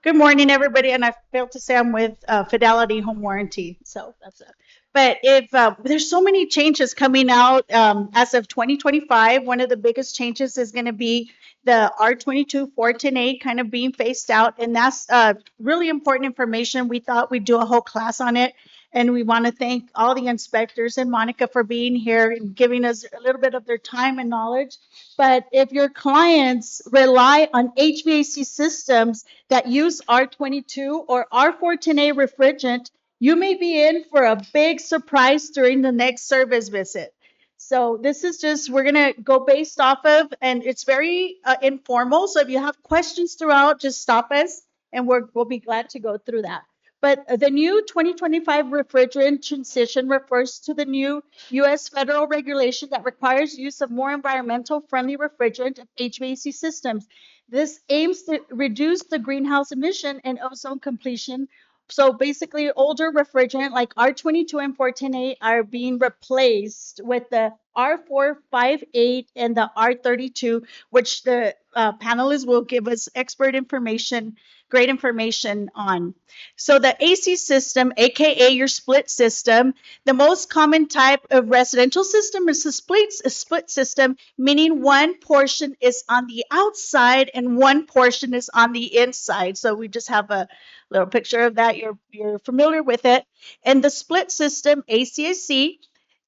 Good morning, everybody. And I failed to say I'm with Fidelity Home Warranty. So that's it. But if there's so many changes coming out as of 2025, one of the biggest changes is going to be the R22 410A kind of being phased out. And that's really important information. We thought we'd do a whole class on it. And we want to thank all the inspectors and Monica for being here and giving us a little bit of their time and knowledge. But if your clients rely on HVAC systems that use R22 or R410A refrigerant, you may be in for a big surprise during the next service visit. So this is just, we're going to go based off of, and it's very informal. So if you have questions throughout, just stop us and we'll be glad to go through that. But the new 2025 refrigerant transition refers to the new U.S. federal regulation that requires use of more environmental friendly refrigerant in HVAC systems. This aims to reduce the greenhouse emission and ozone completion. So basically, older refrigerant like R22 and 410A are being replaced with the R458 and the R32, which the panelists will give us expert information, great information on. So the AC system, aka your split system, the most common type of residential system is a split system, meaning one portion is on the outside and one portion is on the inside. So we just have a little picture of that. You're familiar with it. And the split system, ACAC,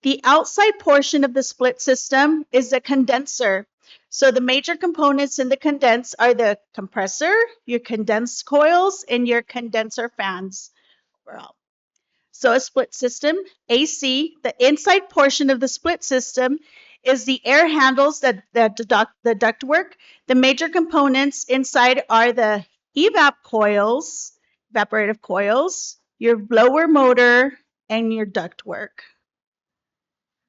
the outside portion of the split system is a condenser. So the major components in the condense are the compressor, your condense coils, and your condenser fans. So a split system, AC, the inside portion of the split system is the air handles the ductwork. The major components inside are the evaporative coils, your blower motor, and your ductwork.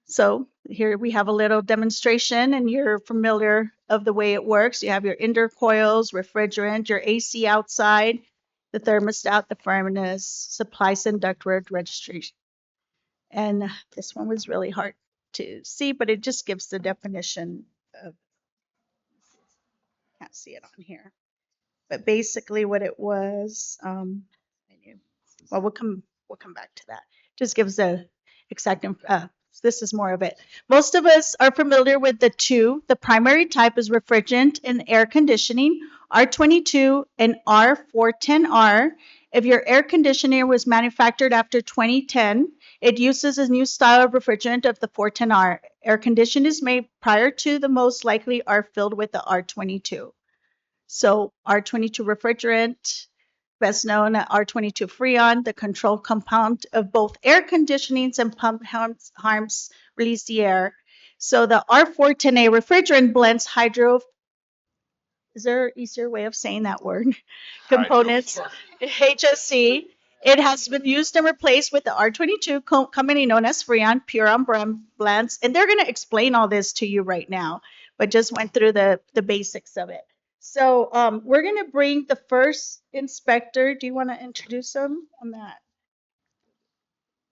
So here we have a little demonstration and you're familiar of the way it works. You have your indoor coils, refrigerant, your AC outside, the thermostat, the furnace, supplies and ductwork registry. And this one was really hard to see, but it just gives the definition of, can't see it on here. But basically what it was, well, we'll come back to that. Just gives the exact, this is more of it. Most of us are familiar with the two. The primary type is refrigerant and air conditioning, R22 and R410R. If your air conditioner was manufactured after 2010, it uses a new style of refrigerant of the 410R. Air conditioners made prior to the most likely are filled with the R22. So R22 refrigerant, best known as R22 Freon, the controlled compound of both air conditionings and pump harms release the air. So the R410A refrigerant blends hydro. Is there an easier way of saying that word? Components, HSC. It has been used and replaced with the R22 commonly known as Freon pure on blends. And they're going to explain all this to you right now, but just went through the basics of it. So we're going to bring the first inspector. Do you want to introduce them on that?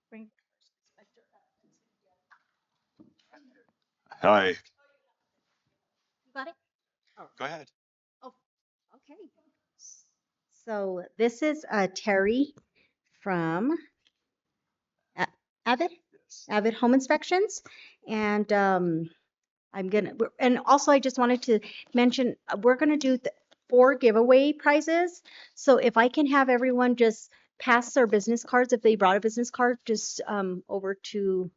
Bring the first inspector up. Hi, You got it? Oh, go ahead. oh, okay. So this is Terry from A- Avid Yes. Avid Home Inspections, and and also I just wanted to mention we're gonna do 4 giveaway prizes. So if I can have everyone just pass their business cards, if they brought a business card, just over to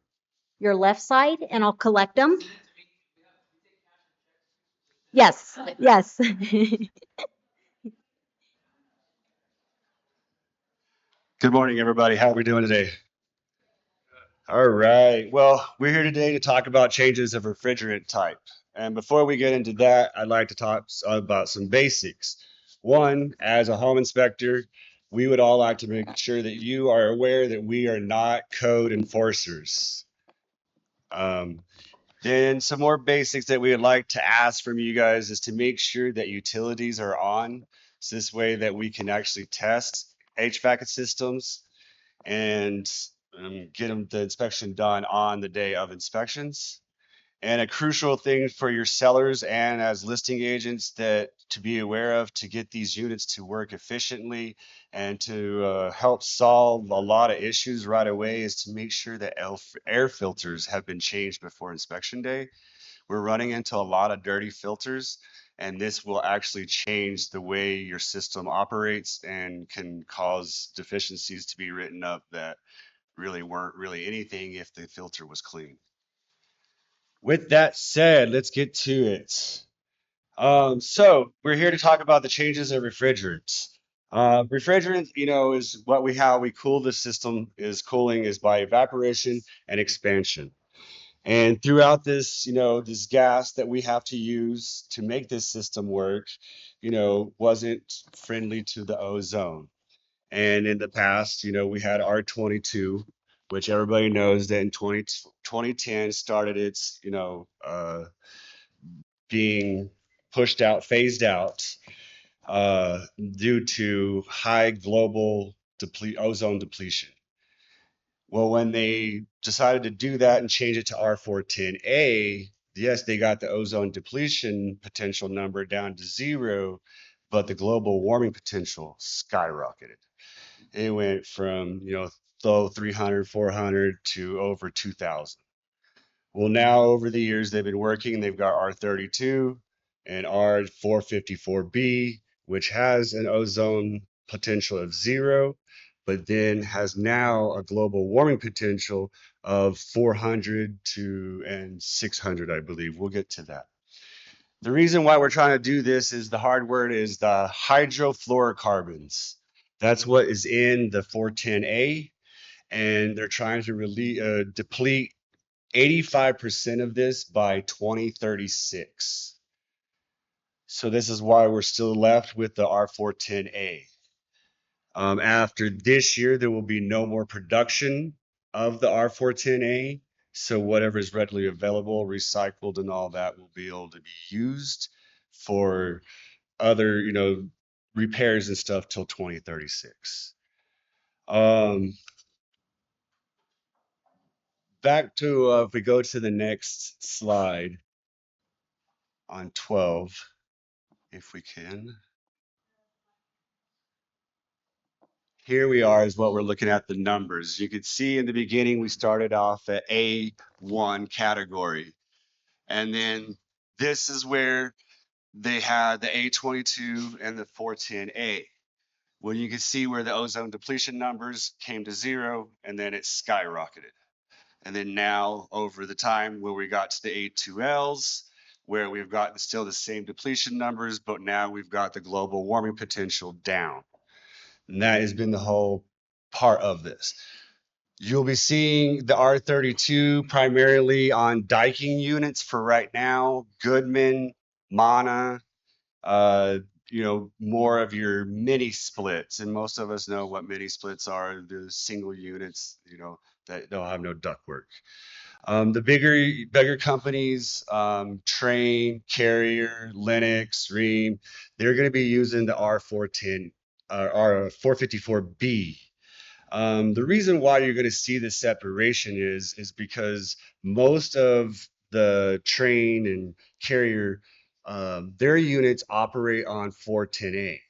your left side, and I'll collect them. Yes, yes. Good morning, everybody. How are we doing today? All right. Well, we're here today to talk about changes of refrigerant type. And before we get into that, I'd like to talk about some basics. One, as a home inspector, we would all like to make sure that you are aware that we are not code enforcers. Um, then some more basics that we would like to ask from you guys is to make sure that utilities are on. So this way that we can actually test HVAC systems and get them the inspection done on the day of inspections. And a crucial thing for your sellers and as listing agents that to be aware of to get these units to work efficiently and to help solve a lot of issues right away is to make sure that air filters have been changed before inspection day. We're running into a lot of dirty filters, and this will actually change the way your system operates and can cause deficiencies to be written up that really weren't really anything if the filter was clean. With that said, let's get to it. So we're here to talk about the changes of refrigerants. Refrigerant, is what how we cool the system is cooling is by evaporation and expansion. And throughout this, this gas that we have to use to make this system work, wasn't friendly to the ozone. And in the past, we had R22, which everybody knows that in 2010 started its, being pushed out, phased out, due to high global ozone depletion. Well, when they decided to do that and change it to R410A, yes, they got the ozone depletion potential number down to 0, but the global warming potential skyrocketed. It went from, low 300, 400 to over 2,000. Well, now over the years they've been working, they've got R32 and R454B, which has an ozone potential of 0, but then has now a global warming potential of 400 to and 600, I believe. We'll get to that. The reason why we're trying to do this is the hard word is the hydrofluorocarbons. That's what is in the 410A, and they're trying to deplete 85% of this by 2036. So this is why we're still left with the R410A. After this year, there will be no more production of the R410A. So whatever is readily available, recycled and all that will be able to be used for other, repairs and stuff till 2036. Back to, if we go to the next slide on 12, if we can. Here we are is what we're looking at the numbers. You could see in the beginning, we started off at A1 category. And then this is where they had the A22 and the 410A. Well, you can see where the ozone depletion numbers came to 0 and then it skyrocketed. And then now over the time where we got to the A2Ls, where we've got still the same depletion numbers, but now we've got the global warming potential down. And that has been the whole part of this. You'll be seeing the R32 primarily on diking units for right now, Goodman, Mana, more of your mini splits. And most of us know what mini splits are, the single units, that don't have no ductwork. The bigger companies, Train, Carrier, Lennox, Rheem, they're going to be using the R410, R454B. The reason why you're going to see this separation is because most of the Train and Carrier, their units operate on 410A.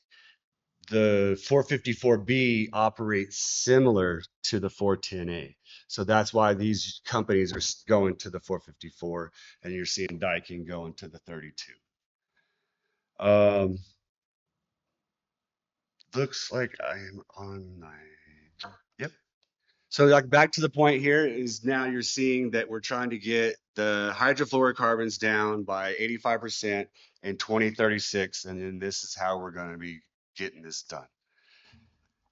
The 454B operates similar to the 410A. So that's why these companies are going to the 454 and you're seeing Daikin going to the 32. Looks like I am on my, yep. So like back to the point here is now you're seeing that we're trying to get the hydrofluorocarbons down by 85% in 2036. And then this is how we're going to be getting this done.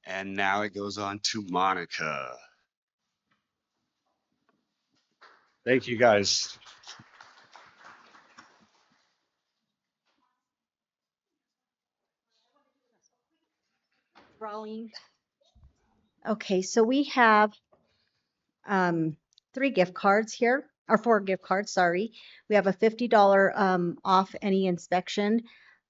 And now it goes on to Monica. Thank you guys. Rolling. Okay, so we have um, 3 gift cards here, or 4 gift cards, sorry. We have a $50 off any inspection.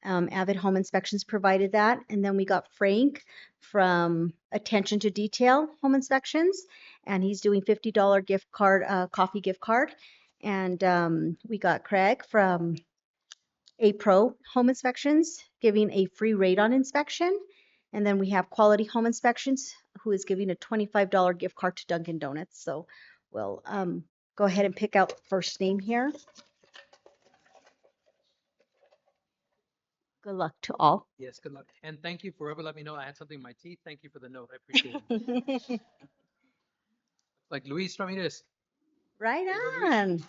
Avid Home Inspections provided that. And then we got Frank from Attention to Detail Home Inspections, and he's doing $50 gift card, coffee gift card. And we got Craig from A Pro Home Inspections giving a free radon inspection. And then we have Quality Home Inspections, who is giving a $25 gift card to Dunkin' Donuts. So we'll go ahead and pick out first name here. Good luck to all. Yes, good luck. And thank you for ever letting me know I had something in my teeth. Thank you for the note. I appreciate it. Like Luis Ramirez. Right There you go, Luis. on.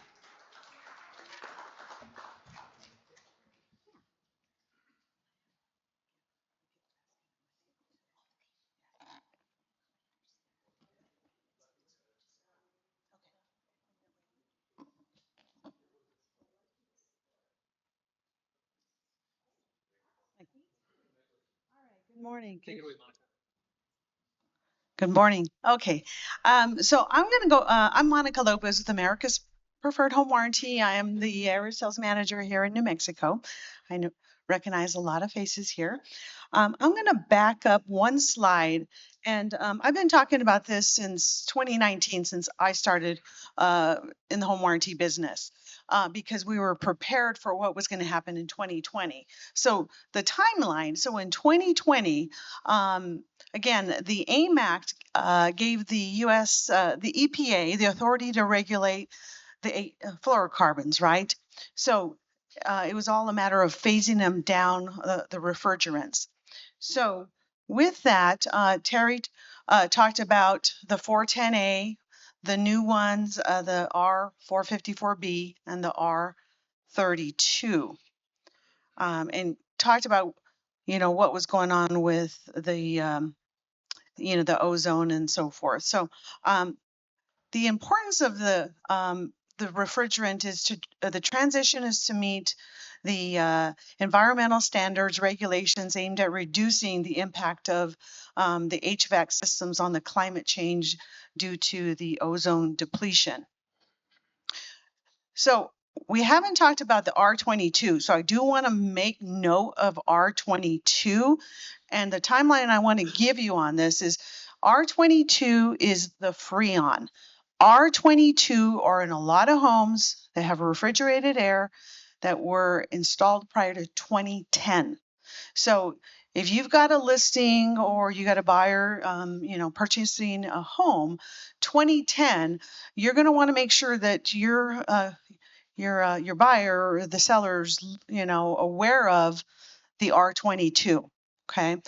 Good morning. Take it away, Monica. Good morning. Okay. So I'm going to go. I'm Monica Lopez with America's Preferred Home Warranty. I am the area sales manager here in New Mexico. I know, recognize a lot of faces here. I'm going to back up one slide. And I've been talking about this since 2019, since I started in the home warranty business, because we were prepared for what was going to happen in 2020. So the timeline, so in 2020, again, the AIM Act gave the U.S., the EPA, the authority to regulate the fluorocarbons, right? So it was all a matter of phasing them down, the refrigerants. So with that, Terry talked about the 410A, the new ones, the R454B and the R32, and talked about, what was going on with the, the ozone and so forth. So the importance of the refrigerant is to the transition is to meet the environmental standards regulations aimed at reducing the impact of the HVAC systems on the climate change due to the ozone depletion. So we haven't talked about the R22. So I do want to make note of R22. And the timeline I want to give you on this is R22 is the Freon. R22 are in a lot of homes that have refrigerated air that were installed prior to 2010. So if you've got a listing or you got a buyer, purchasing a home, 2010, you're going to want to make sure that your buyer or the seller's, aware of the R22. Okay.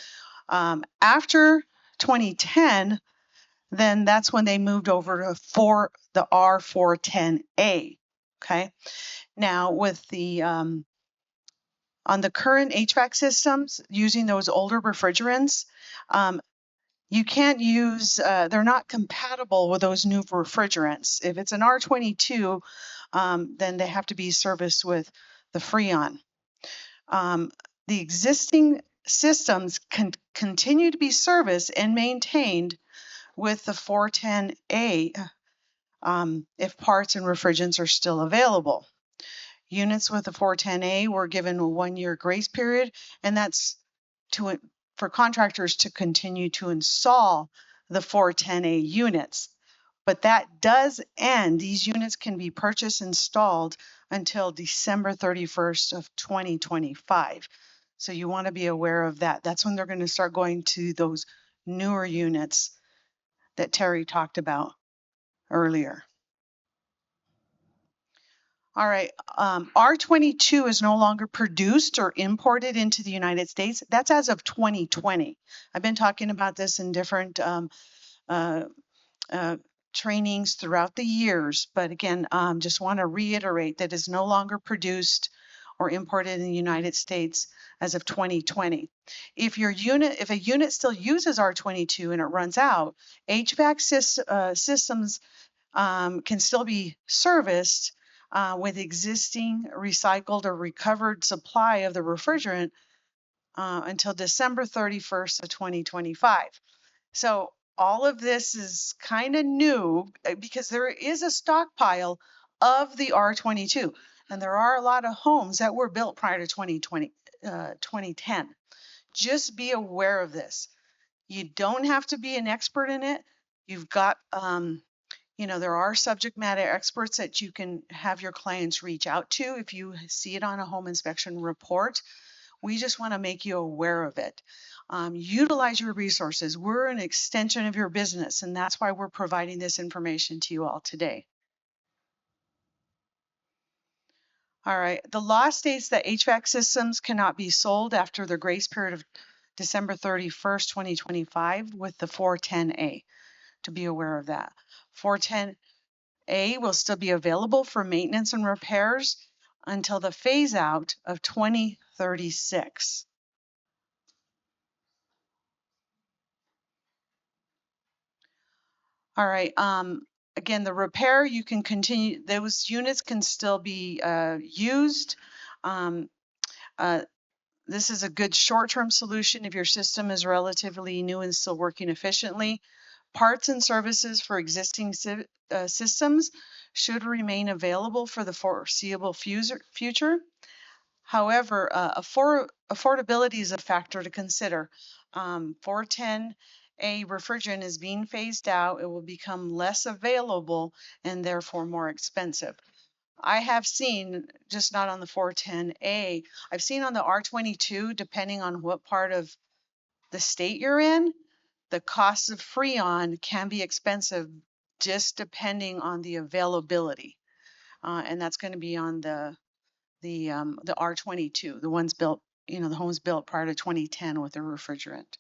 After 2010, then that's when they moved over to the R410A. Okay. Now with the on the current HVAC systems using those older refrigerants, you can't use, they're not compatible with those new refrigerants. If it's an R22, then they have to be serviced with the Freon. The existing systems can continue to be serviced and maintained with the 410A if parts and refrigerants are still available. Units with the 410A were given a 1-year grace period, and that's for contractors to continue to install the 410A units. But that does end. These units can be purchased and installed until December 31st of 2025. So you want to be aware of that. That's when they're going to start going to those newer units that Terry talked about earlier. All right, R22 is no longer produced or imported into the United States. That's as of 2020. I've been talking about this in different trainings throughout the years, but again, just want to reiterate that is no longer produced or imported in the United States as of 2020. If a unit still uses R22 and it runs out, HVAC systems can still be serviced with existing recycled or recovered supply of the refrigerant until December 31st of 2025. So all of this is kind of new because there is a stockpile of the R22, and there are a lot of homes that were built prior to 2010. Just be aware of this. You don't have to be an expert in it. You've got There are subject matter experts that you can have your clients reach out to if you see it on a home inspection report. We just want to make you aware of it. Utilize your resources. We're an extension of your business, and that's why we're providing this information to you all today. All right, the law states that HVAC systems cannot be sold after the grace period of December 31st, 2025 with the 410A, to be aware of that. 410A will still be available for maintenance and repairs until the phase out of 2036. All right, again, the repair, you can continue, those units can still be used. This is a good short-term solution if your system is relatively new and still working efficiently. Parts and services for existing systems should remain available for the foreseeable future. However, affordability is a factor to consider. 410A refrigerant is being phased out. It will become less available and therefore more expensive. I have seen, just not on the 410A, I've seen on the R22, depending on what part of the state you're in, the cost of Freon can be expensive just depending on the availability. And that's going to be on the R22, the ones built, the homes built prior to 2010 with a refrigerant.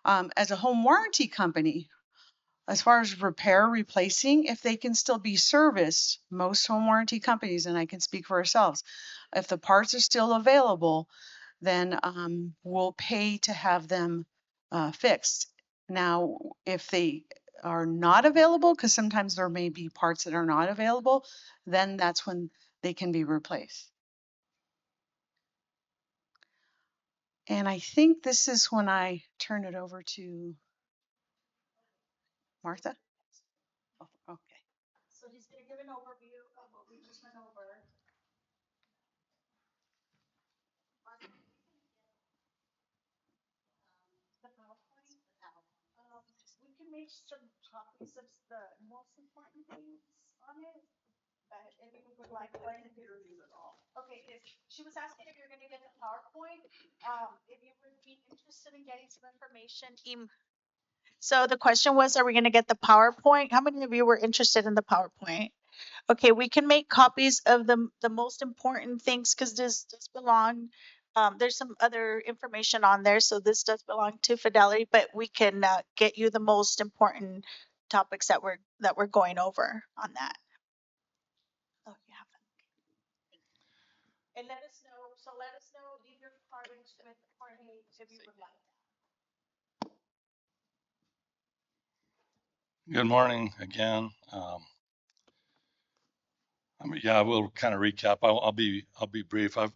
As a home warranty company, as far as repair, replacing, if they can still be serviced, most home warranty companies, and I can speak for ourselves, if the parts are still available, then we'll pay to have them fixed. Now, if they are not available, because sometimes there may be parts that are not available, then that's when they can be replaced. And I think this is when I turn it over to Martha. Oh, okay. So he's going to give an overview of what we just went over. The PowerPoint. We can make some copies of the most important things on it, but if you would like one. Okay, if she was asking if you're going to get the PowerPoint, if you would be interested in getting some information. So the question was, are we going to get the PowerPoint? How many of you were interested in the PowerPoint? Okay, we can make copies of the most important things because this does belong. There's some other information on there, so this does belong to Fidelity, but we can get you the most important topics that we're going over on that. Oh, you have them. And let us know. So let us know. Leave your card with Jorge if you would like. Good morning again. Yeah, we'll kind of recap. I'll be brief. I've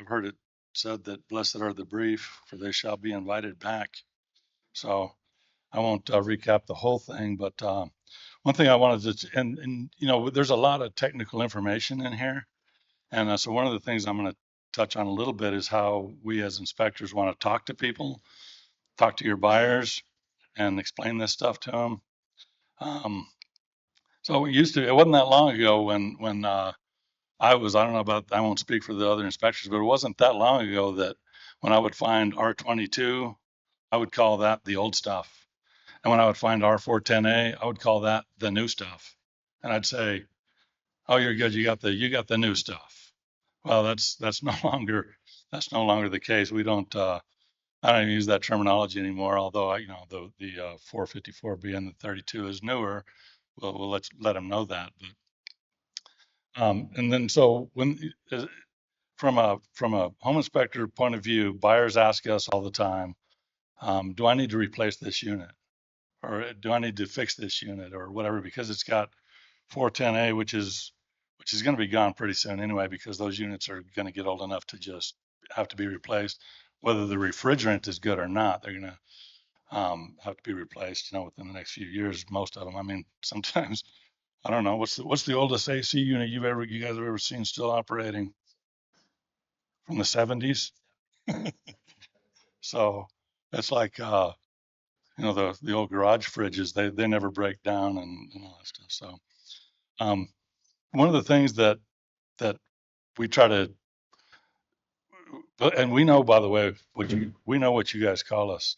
heard it said that blessed are the brief, for they shall be invited back. So I won't recap the whole thing, but one thing I wanted to, and there's a lot of technical information in here, and so one of the things I'm going to touch on a little bit is how we as inspectors want to talk to people, talk to your buyers, and explain this stuff to them. So it wasn't that long ago when I don't know about, I won't speak for the other inspectors, but it wasn't that long ago that when I would find R22, I would call that the old stuff. And when I would find R410A, I would call that the new stuff. And I'd say, oh, you're good. You got the new stuff. Well, that's no longer the case. We don't, I don't even use that terminology anymore. Although the 454B and the 32 is newer. We'll let them know that. But, and then so when from a home inspector point of view, buyers ask us all the time, do I need to replace this unit, or do I need to fix this unit, or whatever, because it's got 410A, which is going to be gone pretty soon anyway, because those units are going to get old enough to just have to be replaced, whether the refrigerant is good or not. They're going to have to be replaced, within the next few years. Most of them. I mean, sometimes I don't know what's the oldest AC unit you guys have ever seen still operating? From the 70s. So it's like the old garage fridges, they never break down and all that stuff. So, one of the things that we try to, and we know, by the way, we know what you guys call us: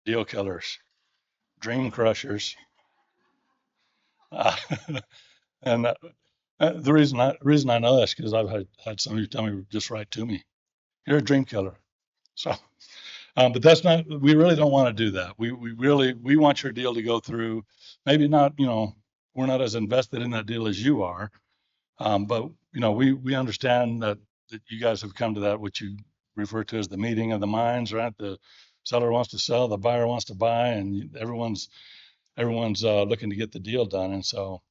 deal killers, dream crushers. Uh, and the reason I know this because I've had somebody tell me just right to me, "You're a dream killer." So, but that's not. We really don't want to do that. We want your deal to go through. Maybe not. We're not as invested in that deal as you are. But we understand that you guys have come to that, what you refer to as the meeting of the minds, right? The seller wants to sell, the buyer wants to buy, and everyone's looking to get the deal done. And so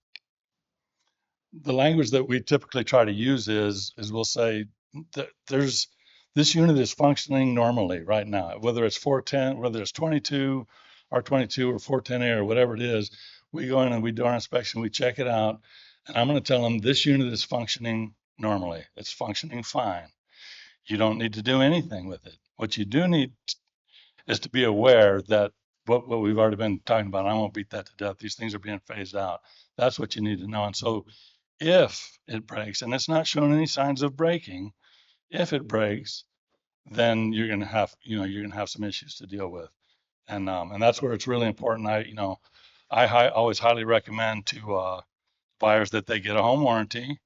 the language that we typically try to use is we'll say that there's this unit is functioning normally right now, whether it's 410, whether it's 22, R22 or 410A or whatever it is. We go in and we do our inspection, we check it out, and I'm going to tell them this unit is functioning normally. It's functioning fine. You don't need to do anything with it. What you do need is to be aware that what we've already been talking about, I won't beat that to death. These things are being phased out. That's what you need to know. And so if it breaks, and it's not showing any signs of breaking, if it breaks, then you're going to have some issues to deal with. And that's where it's really important. I always highly recommend to buyers that they get a home warranty,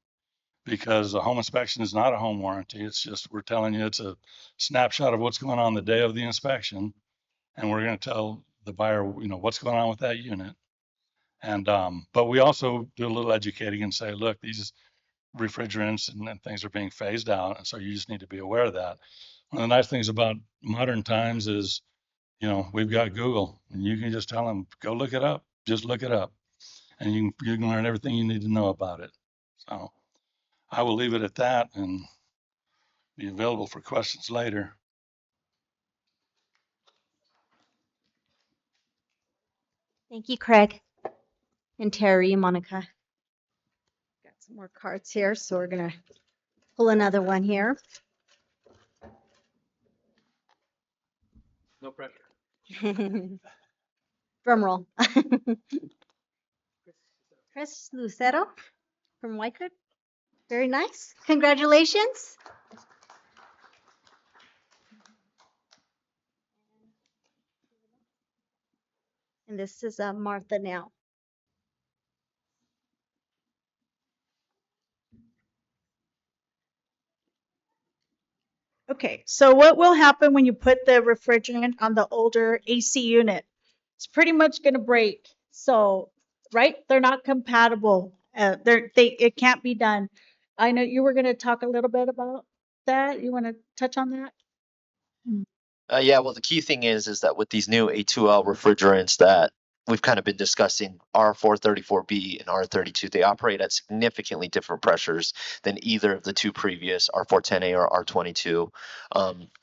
because a home inspection is not a home warranty. It's just, we're telling you, it's a snapshot of what's going on the day of the inspection. And we're going to tell the buyer, what's going on with that unit. And, but we also do a little educating and say, look, these refrigerants and things are being phased out. And so you just need to be aware of that. One of the nice things about modern times is, we've got Google, and you can just tell them, go look it up, just look it up, and you can learn everything you need to know about it. So I will leave it at that and be available for questions later. Thank you, Craig and Terry and Monica. Got some more cards here, so we're gonna pull another one here. No pressure. Drum roll. Chris Lucero from Whitewood. Very nice. Congratulations. And this is Martha now. Okay, so what will happen when you put the refrigerant on the older AC unit? It's pretty much going to break. So, right? They're not compatible. It can't be done. I know you were going to talk a little bit about that. You want to touch on that? Yeah, well, the key thing is that with these new A2L refrigerants that we've kind of been discussing, R434B and R32, they operate at significantly different pressures than either of the two previous R410A or R22.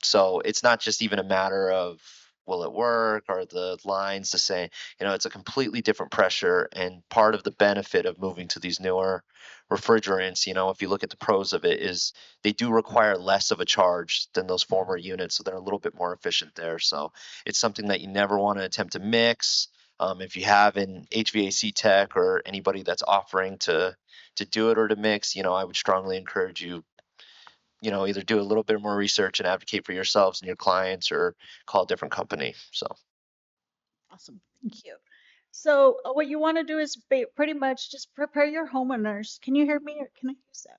So it's not just even a matter of will it work or the lines the same. It's a completely different pressure, and part of the benefit of moving to these newer refrigerants, if you look at the pros of it, is they do require less of a charge than those former units, so they're a little bit more efficient there. So it's something that you never want to attempt to mix. If you have an HVAC tech or anybody that's offering to do it or to mix, I would strongly encourage you, either do a little bit more research and advocate for yourselves and your clients, or call a different company. So Awesome. Thank you. So what you want to do is pretty much just prepare your homeowners. Can you hear me or can I use that?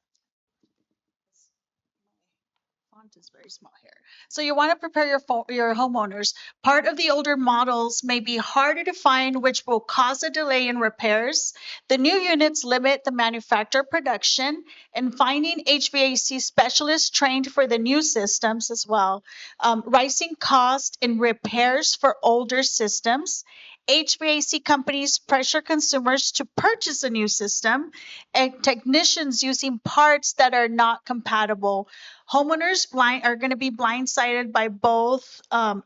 Font is very small here. So you want to prepare your homeowners. Part of the older models may be harder to find, which will cause a delay in repairs. The new units limit the manufacturer production, and finding HVAC specialists trained for the new systems as well. Rising cost in repairs for older systems. HVAC companies pressure consumers to purchase a new system, and technicians using parts that are not compatible. Homeowners are going to be blindsided by both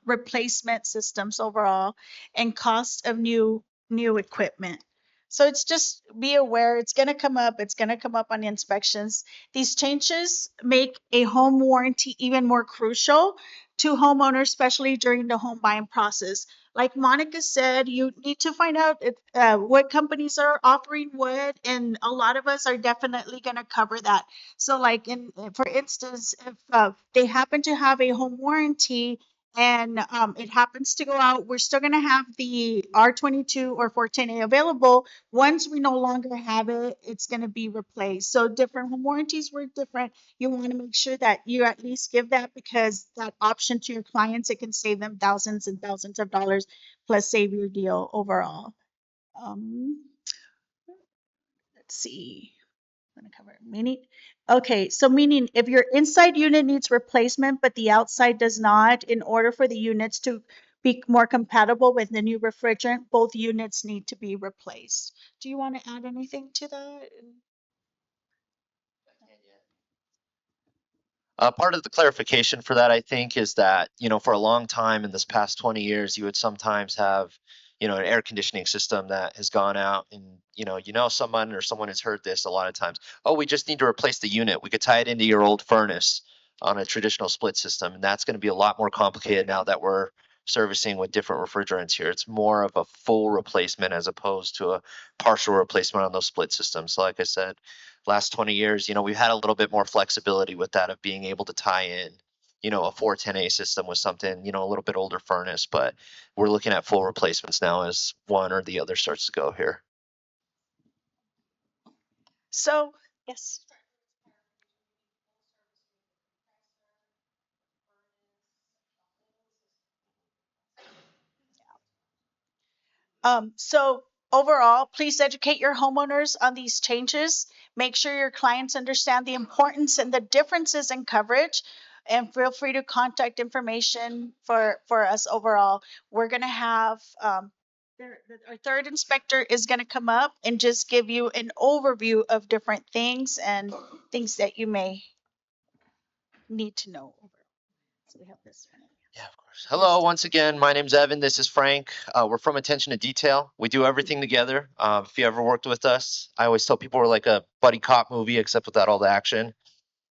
replacement systems overall and cost of new equipment. So it's just be aware it's going to come up. It's going to come up on the inspections. These changes make a home warranty even more crucial to homeowners, especially during the home buying process. Like Monica said, you need to find out what companies are offering what, and a lot of us are definitely going to cover that. So, like for instance, if they happen to have a home warranty and it happens to go out, we're still going to have the R22 or 410A available. Once we no longer have it, it's going to be replaced. So different home warranties work different. You want to make sure that you at least give that, because that option to your clients, it can save them thousands and thousands of dollars, plus save your deal overall. Um, let's see. I'm going to cover meaning. Okay, so meaning if your inside unit needs replacement, but the outside does not, in order for the units to be more compatible with the new refrigerant, both units need to be replaced. Do you want to add anything to that? Part of the clarification for that, I think, is that, for a long time in this past 20 years, you would sometimes have, an air conditioning system that has gone out and, someone or someone has heard this a lot of times. Oh, we just need to replace the unit. We could tie it into your old furnace on a traditional split system. And that's going to be a lot more complicated now that we're servicing with different refrigerants here. It's more of a full replacement as opposed to a partial replacement on those split systems. So like I said, last 20 years, we've had a little bit more flexibility with that of being able to tie in, a 410A system with something, a little bit older furnace, but we're looking at full replacements now as one or the other starts to go here. So, yes. So overall, please educate your homeowners on these changes. Make sure your clients understand the importance and the differences in coverage. And feel free to contact information for us overall. We're going to have our third inspector is going to come up and just give you an overview of different things and things that you may need to know. So we have this one. Yeah, of course. Hello, once again, my name's Evan. This is Frank. We're from Attention to Detail. We do everything together. If you ever worked with us, I always tell people we're like a buddy cop movie, except without all the action.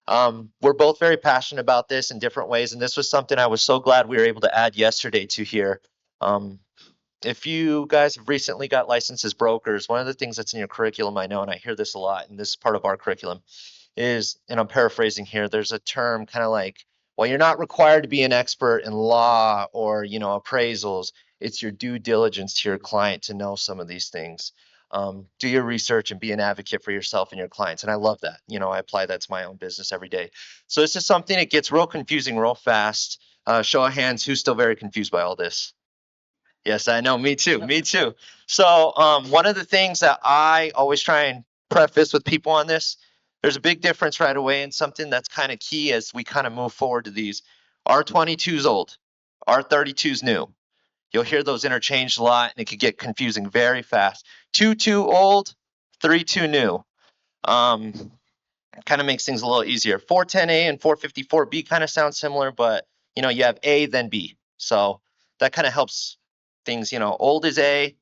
We're both very passionate about this in different ways, and this was something I was so glad we were able to add yesterday to here. If you guys have recently got licensed as brokers, one of the things that's in your curriculum, I know, and I hear this a lot, and this is part of our curriculum, is, and I'm paraphrasing here, there's a term kind of like, well, you're not required to be an expert in law or, appraisals. It's your due diligence to your client to know some of these things. Do your research and be an advocate for yourself and your clients. And I love that. I apply that to my own business every day. So this is something that gets real confusing real fast. Show of hands, who's still very confused by all this? Yes, I know. Me too. Me too. So one of the things that I always try and preface with people on this, there's a big difference right away, and something that's kind of key as we kind of move forward to these. R22 is old. R32 is new. You'll hear those interchanged a lot, and it could get confusing very fast. 2.2 old, 3.2 new. Kind of makes things a little easier. 410A and 454B kind of sound similar, but you have A then B. So that kind of helps things, old is A,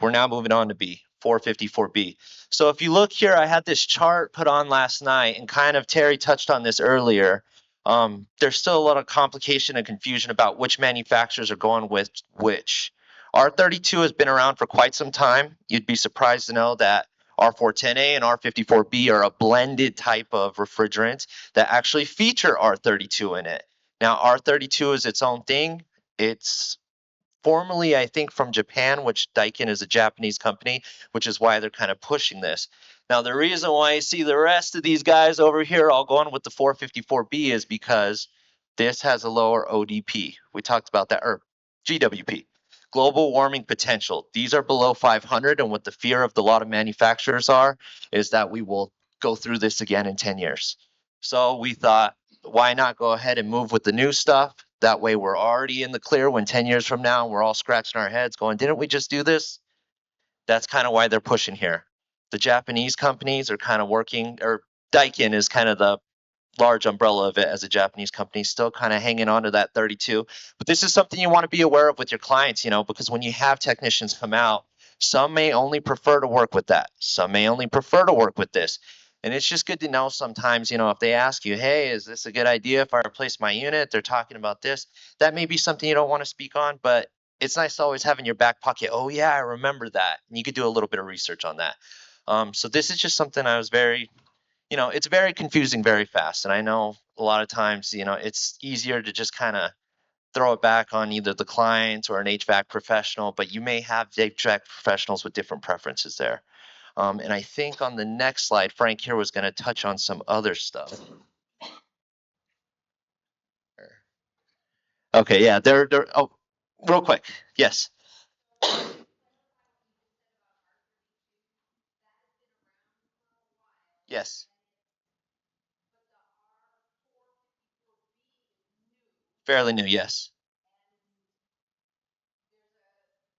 we're now moving on to B, 454B. So if you look here, I had this chart put on last night, and kind of Terry touched on this earlier. There's still a lot of complication and confusion about which manufacturers are going with which. R32 has been around for quite some time. You'd be surprised to know that R410A and R54B are a blended type of refrigerant that actually feature R32 in it. Now, R32 is its own thing. It's formerly, I think, from Japan, which Daikin is a Japanese company, which is why they're kind of pushing this. Now, the reason why you see the rest of these guys over here all going with the 454B is because this has a lower ODP. We talked about that, or GWP, global warming potential. These are below 500, and what the fear of a lot of manufacturers are is that we will go through this again in 10 years. So we thought, why not go ahead and move with the new stuff? That way we're already in the clear when 10 years from now, we're all scratching our heads going, didn't we just do this? That's kind of why they're pushing here. The Japanese companies are kind of working, or Daikin is kind of the large umbrella of it as a Japanese company, still kind of hanging on to that 32. But this is something you want to be aware of with your clients, because when you have technicians come out, some may only prefer to work with that. Some may only prefer to work with this. And it's just good to know sometimes, you know, if they ask you, hey, is this a good idea if I replace my unit? They're talking about this. That may be something you don't want to speak on, but it's nice to always have in your back pocket, oh yeah, I remember that. And you could do a little bit of research on that. So this is just something I was very, you know, it's very confusing very fast. And I know a lot of times, you know, it's easier to just kind of throw it back on either the client or an HVAC professional, but you may have HVAC professionals with different preferences there. And I think on the next slide, Frank here was going to touch on some other stuff. Okay, yeah, oh, real quick. Yes. Yes. Fairly new, yes.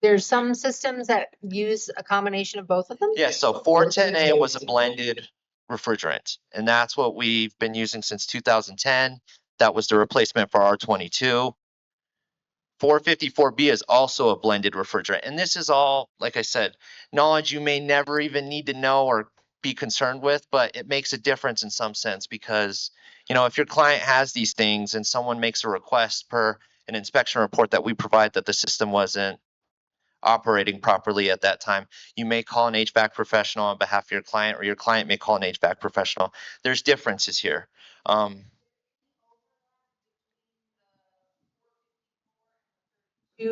There's some systems that use a combination of both of them? Yeah, so 410A was a blended refrigerant, and that's what we've been using since 2010. That was the replacement for R22. 454B is also a blended refrigerant. And this is all, like I said, knowledge you may never even need to know or be concerned with, but it makes a difference in some sense because, you know, if your client has these things and someone makes a request per an inspection report that we provide that the system wasn't operating properly at that time, you may call an HVAC professional on behalf of your client, or your client may call an HVAC professional. There's differences here.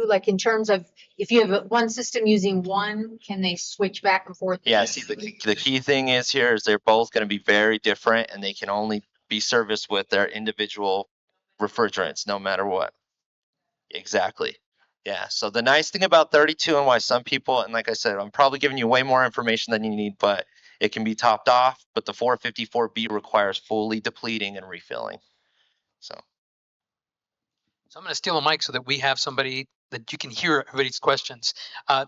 Like in terms of if you have one system using one, can they switch back and forth? Yeah, see, the key thing is here is they're both going to be very different and they can only be serviced with their individual refrigerants no matter what. Exactly. Yeah, so the nice thing about 32 and why some people, and like I said, I'm probably giving you way more information than you need, but it can be topped off, but the 454B requires fully depleting and refilling. So I'm going to steal a mic so that we have somebody that you can hear everybody's questions.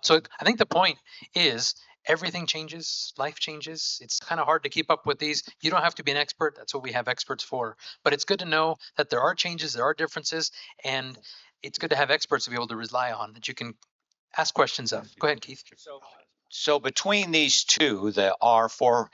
So I think the point is everything changes, life changes. It's kind of hard to keep up with these. You don't have to be an expert. That's what we have experts for. But it's good to know that there are changes, there are differences, and it's good to have experts to be able to rely on that you can ask questions of. Go ahead, Keith. So between these two, the R445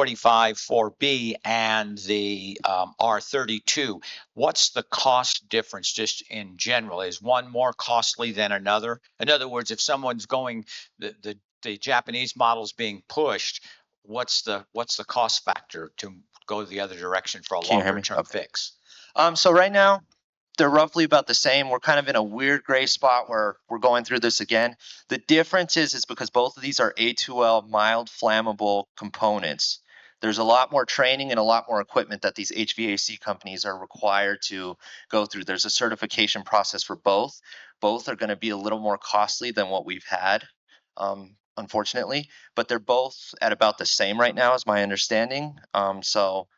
4B and the R32, what's the cost difference just in general? Is one more costly than another? In other words, if someone's going, the Japanese model's being pushed, what's the cost factor to go the other direction for a Can you hear me? longer term Okay. fix? So right now, they're roughly about the same. We're kind of in a weird gray spot where we're going through this again. The difference is because both of these are A2L mild flammable components. There's a lot more training and a lot more equipment that these HVAC companies are required to go through. There's a certification process for both. Both are going to be a little more costly than what we've had, unfortunately, but they're both at about the same right now, is my understanding. So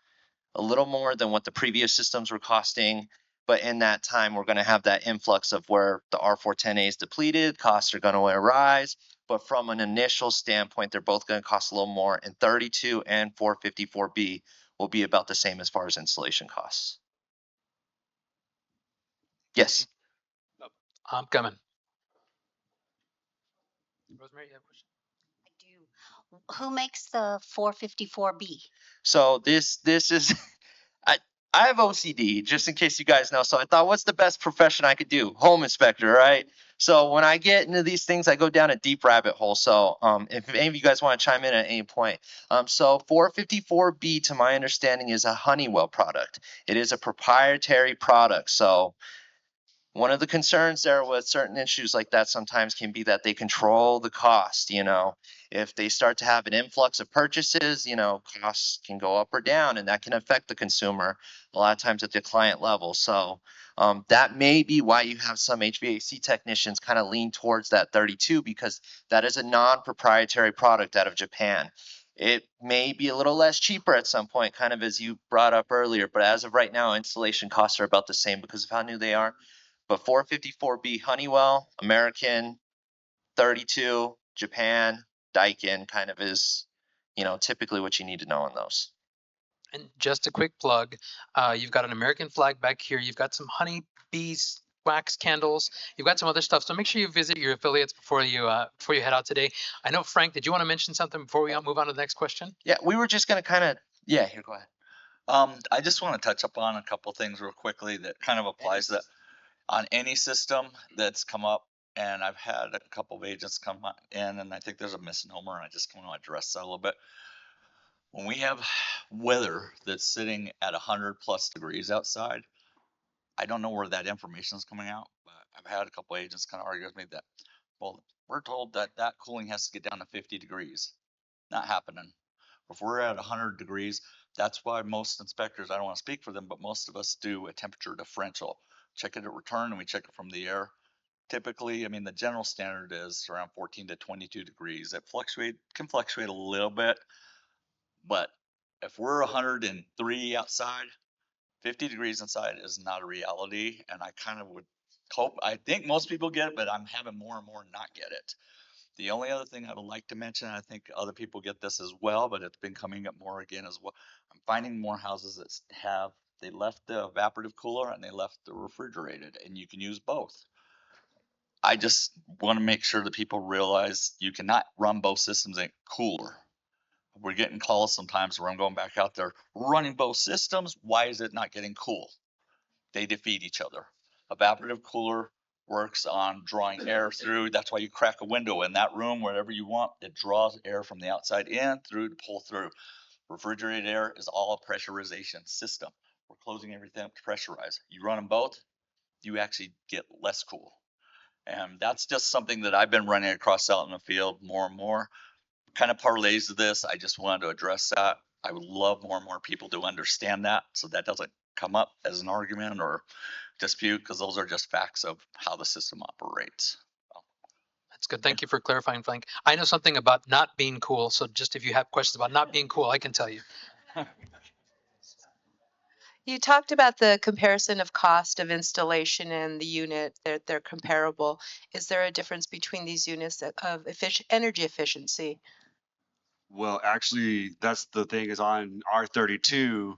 a little more than what the previous systems were costing. But in that time, we're going to have that influx of where the R410A is depleted, costs are going to rise. But from an initial standpoint, they're both going to cost a little more. And 32 and 454B will be about the same as far as installation costs. Yes. I'm coming. Rosemary, you have a question? I do. Who makes the 454B? So this is I have OCD, just in case you guys know. So I thought, what's the best profession I could do? Home inspector, right? So when I get into these things, I go down a deep rabbit hole. So if any of you guys want to chime in at any point. So 454B, to my understanding, is a Honeywell product. It is a proprietary product. So one of the concerns there with certain issues like that sometimes can be that they control the cost. You know, if they start to have an influx of purchases, you know, costs can go up or down, and that can affect the consumer a lot of times at the client level. So that may be why you have some HVAC technicians kind of lean towards that 32, because that is a non-proprietary product out of Japan. It may be a little less cheaper at some point, kind of as you brought up earlier, but as of right now, installation costs are about the same because of how new they are. But 454B, Honeywell, American, 32, Japan, Daikin kind of is, you know, typically what you need to know on those. And just a quick plug, you've got an American flag back here. You've got some honey bees wax candles. You've got some other stuff. So make sure you visit your affiliates before you head out today. I know, Frank, did you want to mention something before we move on to the next question? Yeah, we were just going to kind of Yeah, here, go ahead. I just want to touch up on a couple things real quickly that kind of applies that on any system that's come up. And I've had a couple of agents come in, and I think there's a misnomer, and I just want to address that a little bit. When we have weather that's sitting at 100+ degrees outside, I don't know where that information is coming out, but I've had a couple agents kind of argue with me that, well, we're told that that cooling has to get down to 50 degrees. Not happening. If we're at 100 degrees, that's why most inspectors, I don't want to speak for them, but most of us do a temperature differential. Check it at return and we check it from the air. Typically, I mean, the general standard is around 14 to 22 degrees. It can fluctuate a little bit, but if we're 103 outside, 50 degrees inside is not a reality. And I kind of would hope, I think most people get it, but I'm having more and more not get it. The only other thing I would like to mention, I think other people get this as well, but it's been coming up more again as well. I'm finding more houses that they left the evaporative cooler and they left the refrigerated, and you can use both. I just want to make sure that people realize you cannot run both systems in cooler. We're getting calls sometimes where I'm going back out there running both systems. Why is it not getting cool? They defeat each other. Evaporative cooler works on drawing air through. That's why you crack a window in that room, wherever you want. It draws air from the outside in through to pull through. Refrigerated air is all a pressurization system. We're closing everything up to pressurize. You run them both, you actually get less cool. And that's just something that I've been running across out in the field more and more. Kind of parlays to this. I just wanted to address that. I would love more and more people to understand that so that doesn't come up as an argument or dispute, because those are just facts of how the system operates. That's good. Thank you for clarifying, Frank. I know something about not being cool. So just if you have questions about not being cool, I can tell you. You talked about the comparison of cost of installation and the unit, they're comparable. Is there a difference between these units of energy efficiency? Well, actually, that's the thing is on R32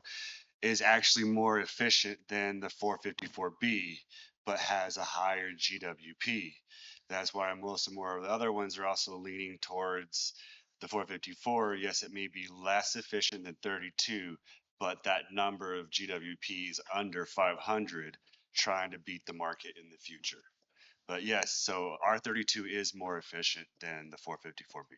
is actually more efficient than the 454B, but has a higher GWP. That's why most of more of the other ones are also leaning towards the 454. Yes, it may be less efficient than 32, but that number of GWP is under 500, trying to beat the market in the future. But yes, so R32 is more efficient than the 454B.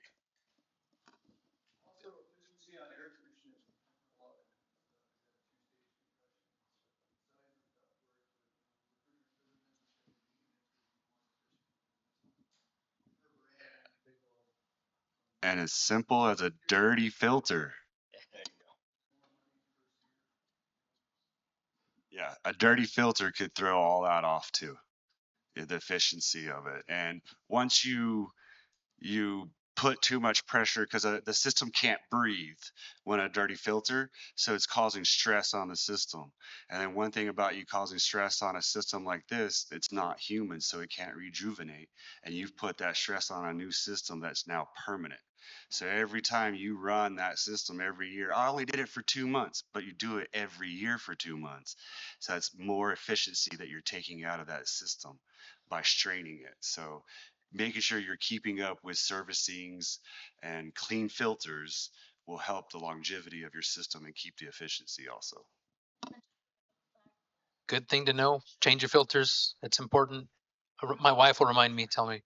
And as simple as a dirty filter. Yeah, a dirty filter could throw all that off too, the efficiency of it. And once you put too much pressure because the system can't breathe when a dirty filter, so it's causing stress on the system. And then one thing about you causing stress on a system like this, it's not human, so it can't rejuvenate, and you've put that stress on a new system that's now permanent. So every time you run that system every year, I only did it for 2 months, but you do it every year for 2 months, so that's more efficiency that you're taking out of that system by straining it. So making sure you're keeping up with servicings and clean filters will help the longevity of your system and keep the efficiency also. Good thing to know. Change your filters. It's important. My wife will remind me, tell me.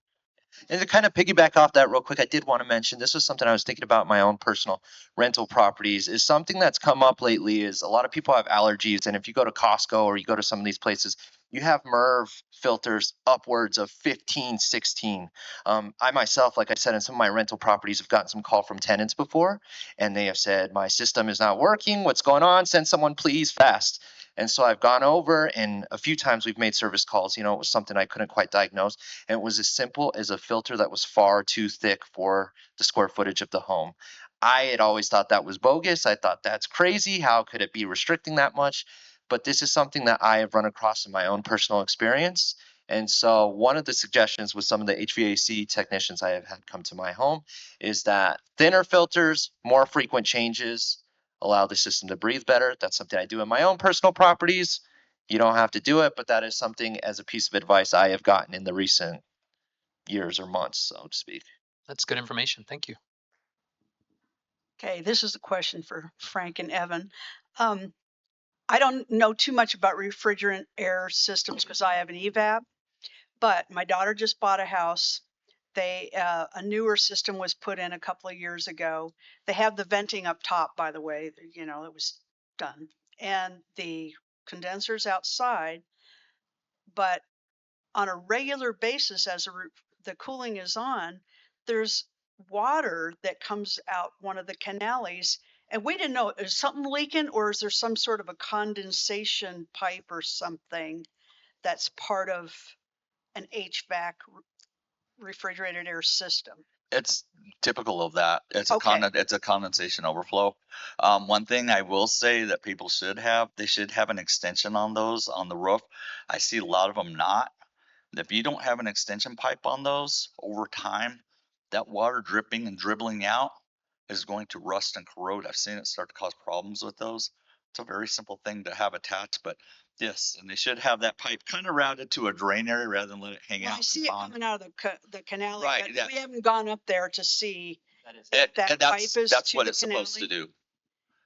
And to kind of piggyback off that real quick, I did want to mention this was something I was thinking about in my own personal rental properties. Is something that's come up lately is a lot of people have allergies, and if you go to Costco or you go to some of these places, you have MERV filters upwards of 15, 16. I myself, like I said, in some of my rental properties have gotten some call from tenants before, and they have said, my system is not working. What's going on? Send someone please fast. And so I've gone over, and a few times we've made service calls. You know, it was something I couldn't quite diagnose. And it was as simple as a filter that was far too thick for the square footage of the home. I had always thought that was bogus. I thought that's crazy. How could it be restricting that much? But this is something that I have run across in my own personal experience. And so one of the suggestions with some of the HVAC technicians I have had come to my home is that thinner filters, more frequent changes, allow the system to breathe better. That's something I do in my own personal properties. You don't have to do it, but that is something as a piece of advice I have gotten in the recent years or months, so to speak. That's good information. Thank you. Okay, this is a question for Frank and Evan. I don't know too much about refrigerant air systems because I have an EVAP, but my daughter just bought a house. A newer system was put in a couple of years ago. They have the venting up top, by the way, you know, it was done, and the condensers outside, but on a regular basis, as the cooling is on, there's water that comes out one of the canales. And we didn't know, is something leaking or is there some sort of a condensation pipe or something that's part of an HVAC refrigerated air system? It's typical of that. Okay. It's a condensation overflow. One thing I will say that people should have, they should have an extension on those on the roof. I see a lot of them not. If you don't have an extension pipe on those over time, that water dripping and dribbling out is going to rust and corrode. I've seen it start to cause problems with those. It's a very simple thing to have attached, but yes, and they should have that pipe kind of routed to a drain area rather than let it hang Well, out I in see the it pond. coming out of the canal, Right, but yeah. we haven't gone up there to see It, that and pipe is that's to what the it's supposed to canal. do.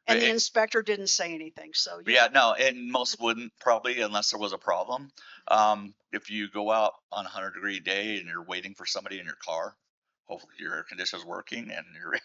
And the It- inspector didn't say anything, so yeah, no, and most wouldn't probably unless there was a problem. If you go out on a 100-degree day and you're waiting for somebody in your car, hopefully your air conditioner's working and you're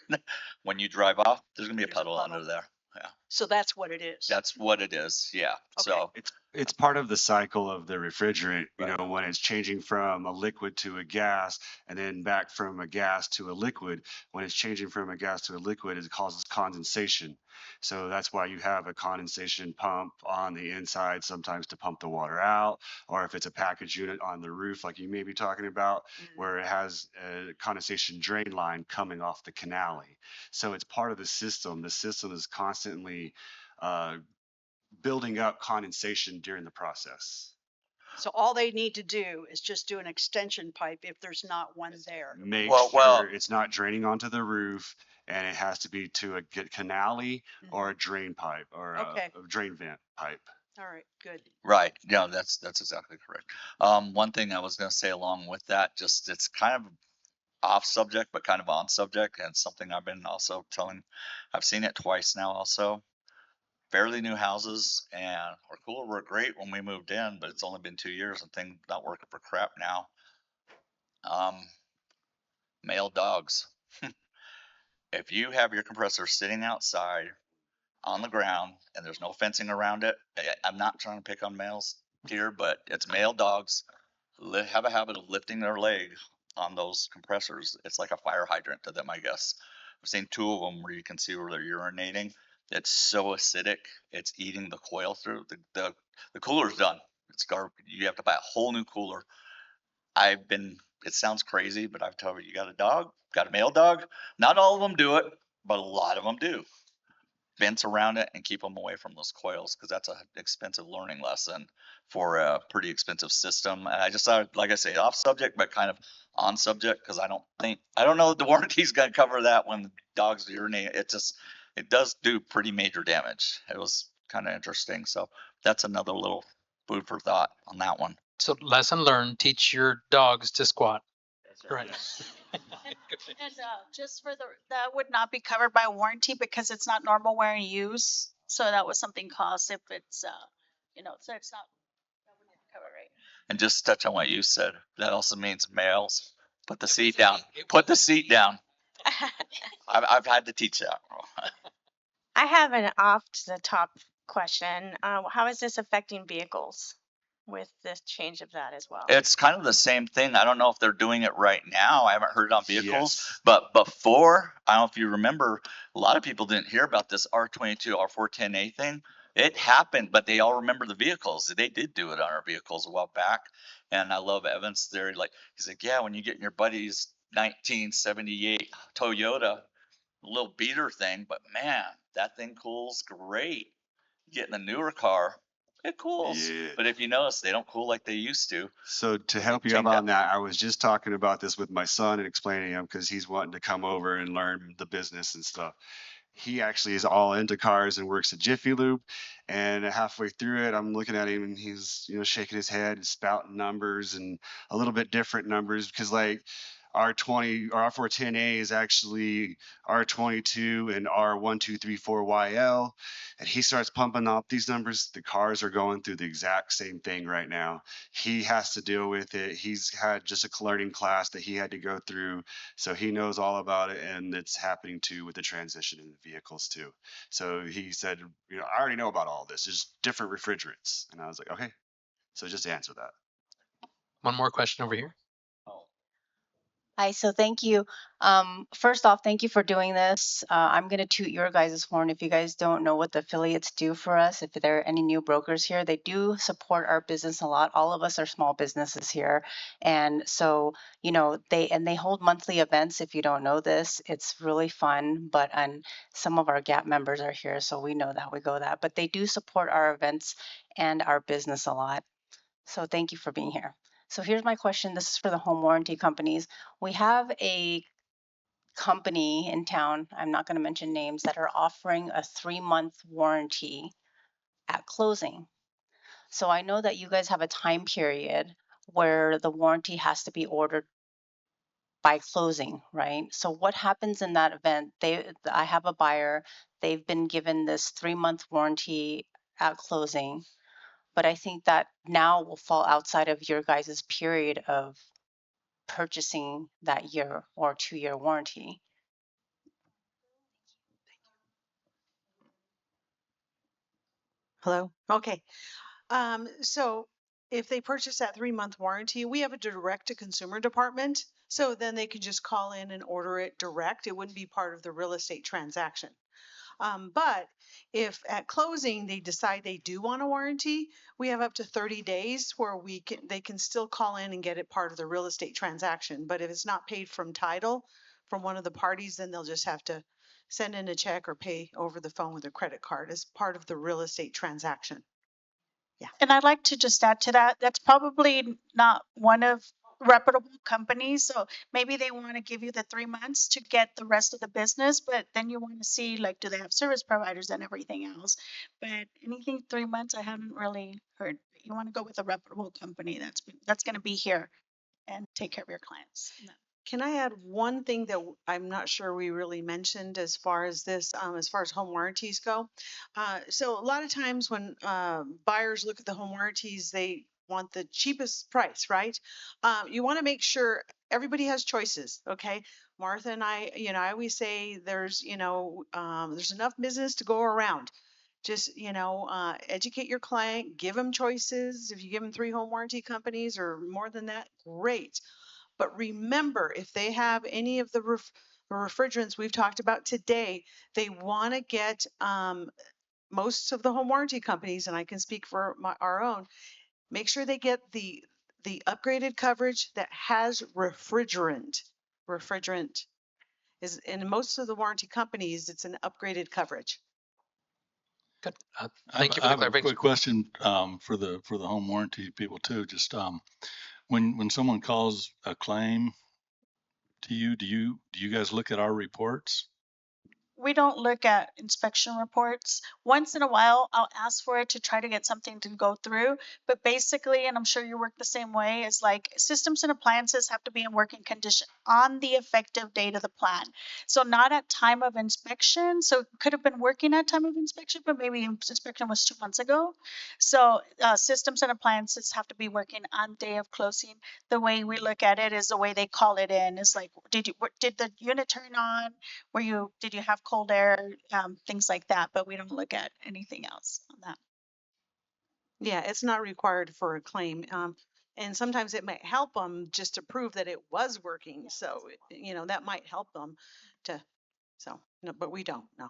when you drive off, there's gonna be a There's a puddle puddle. under there. Yeah, So that's what it is. that's what it is. Yeah. Okay. So It's part of the cycle of the refrigerant, you Right. know, when it's changing from a liquid to a gas and then back from a gas to a liquid. When it's changing from a gas to a liquid, it causes condensation. So that's why you have a condensation pump on the inside sometimes to pump the water out, or if it's a package unit on the roof, like you may be talking about, where it has a condensation drain line coming off the canale. So it's part of the system. The system is constantly uh, building up condensation during the process. So all they need to do is just do an extension pipe if there's not one there. Make well, sure it's not draining onto the roof, and it has to be to a canale or a drain pipe or Okay. a drain vent pipe. All right, good. right. Yeah, that's exactly correct. One thing I was gonna say along with that, just it's kind of off subject, but kind of on subject, and something I've been also telling. I've seen it twice now. Also, fairly new houses, and our cooler worked great when we moved in, but it's only been 2 years and things not working for crap now. Male dogs. If you have your compressor sitting outside on the ground and there's no fencing around it, I'm not trying to pick on males here, but it's male dogs have a habit of lifting their leg on those compressors. It's like a fire hydrant to them, I guess. I've seen two of them where you can see where they're urinating. It's so acidic, it's eating the coil through. The cooler's done. It's garbage. You have to buy a whole new cooler. It sounds crazy, but I've told you got a dog, got a male dog. Not all of them do it, but a lot of them do. Fence around it and keep them away from those coils because that's an expensive learning lesson for a pretty expensive system. And I just thought, like I say, off subject, but kind of on subject because I don't know that the warranty's going to cover that when dogs urinate. It does do pretty major damage. It was kind of interesting. So that's another little food for thought on that one. So lesson learned, teach your dogs to squat. Right. And just for that would not be covered by warranty because it's not normal wear and use. So that was something cost if it's, so it's not covered, right? And just touch on what you said. That also means males. Put the It seat was down. me. Put the seat down. I've had to teach that. I have an off the top question. How is this affecting vehicles with this change of that as well? It's kind of the same thing. I don't know if they're doing it right now. I haven't heard it on vehicles, Yes. but before, I don't know if you remember, a lot of people didn't hear about this R22, R410A thing. It happened, but they all remember the vehicles. They did do it on our vehicles a while back. And I love Evan's theory. Like, he's like, yeah, when you get in your buddy's 1978 Toyota, little beater thing, but man, that thing cools great. Getting a newer car, it cools. Yeah. But if you notice, they don't cool like they used to. So to help you out on that, I was just talking about this with my son and explaining to him because he's wanting to come over and learn the business and stuff. He actually is all into cars and works at Jiffy Lube. And halfway through it, I'm looking at him and he's, shaking his head and spouting numbers and a little bit different numbers because like R20 or R410A is actually R22 and R1234YL. And he starts pumping up these numbers. The cars are going through the exact same thing right now. He has to deal with it. He's had just a learning class that he had to go through. So he knows all about it. And it's happening too with the transition in the vehicles too. So he said, I already know about all this. There's different refrigerants. And I was like, okay. So just to answer that. One more question over here. Hi, so thank you. First off, thank you for doing this. I'm going to toot your guys' horn. If you guys don't know what the affiliates do for us, if there are any new brokers here, they do support our business a lot. All of us are small businesses here. And so, they hold monthly events. If you don't know this, it's really fun. And some of our GAP members are here, so we know that we go that. But they do support our events and our business a lot. So thank you for being here. So here's my question. This is for the home warranty companies. We have a company in town, I'm not going to mention names, that are offering a 3-month warranty at closing. So I know that you guys have a time period where the warranty has to be ordered by closing, right? So what happens in that event? I have a buyer, they've been given this 3-month warranty at closing, but I think that now will fall outside of your guys' period of purchasing that year or 2-year warranty. Hello? Okay. So if they purchase that 3-month warranty, we have a direct to consumer department. So then they can just call in and order it direct. It wouldn't be part of the real estate transaction. But if at closing they decide they do want a warranty, we have up to 30 days where they can still call in and get it part of the real estate transaction. But if it's not paid from title from one of the parties, then they'll just have to send in a check or pay over the phone with a credit card as part of the real estate transaction. And I'd like to just add to that, that's probably not one of reputable companies. So maybe they want to give you the 3 months to get the rest of the business, but then you want to see, like, do they have service providers and everything else? But anything 3 months, I haven't really heard. You want to go with a reputable company that's going to be here and take care of your clients. Can I add one thing that I'm not sure we really mentioned as far as this, as far as home warranties go? So a lot of times when buyers look at the home warranties, they want the cheapest price, right? You want to make sure everybody has choices, okay? Martha and I, I always say there's enough business to go around. Just, educate your client, give them choices. If you give them 3 home warranty companies or more than that, great. But remember, if they have any of the refrigerants we've talked about today, they want to get most of the home warranty companies, and I can speak for our own, make sure they get the upgraded coverage that has refrigerant. Refrigerant is in most of the warranty companies, it's an upgraded coverage. Good. Thank you for the clarification. I have a quick question for the home warranty people too. Just when someone calls a claim to you, do you guys look at our reports? We don't look at inspection reports. Once in a while, I'll ask for it to try to get something to go through. But basically, and I'm sure you work the same way, is like systems and appliances have to be in working condition on the effective date of the plan. So not at time of inspection. So it could have been working at time of inspection, but maybe inspection was 2 months ago. So systems and appliances have to be working on day of closing. The way we look at it is the way they call it in. Is like, did the unit turn on? Did you have cold air, things like that, but we don't look at anything else on that. Yeah, it's not required for a claim. And sometimes it might help them just to prove that it was working. So, that might help them no, but we don't, no.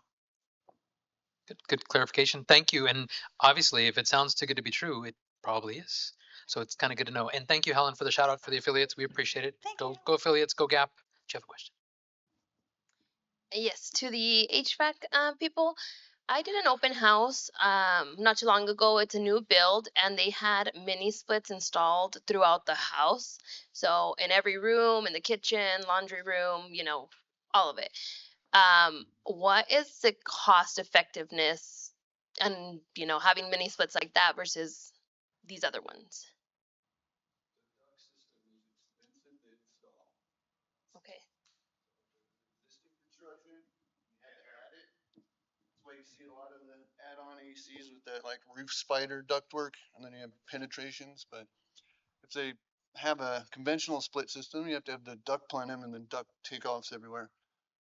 Good clarification. Thank you. And obviously, if it sounds too good to be true, it probably is. So it's kind of good to know. And thank you, Helen, for the shout out for the affiliates. We appreciate it. Go affiliates, go Gap. Do you have a question? Yes, to the HVAC people. I did an open house not too long ago. It's a new build, and they had mini splits installed throughout the house. So in every room, in the kitchen, laundry room, all of it. What is the cost effectiveness and having mini splits like that versus these other ones? That's why you see a lot of the add-on ACs with the like roof spider ductwork, and then you have penetrations. But if they have a conventional split system, you have to have the duct plenum and the duct takeoffs everywhere.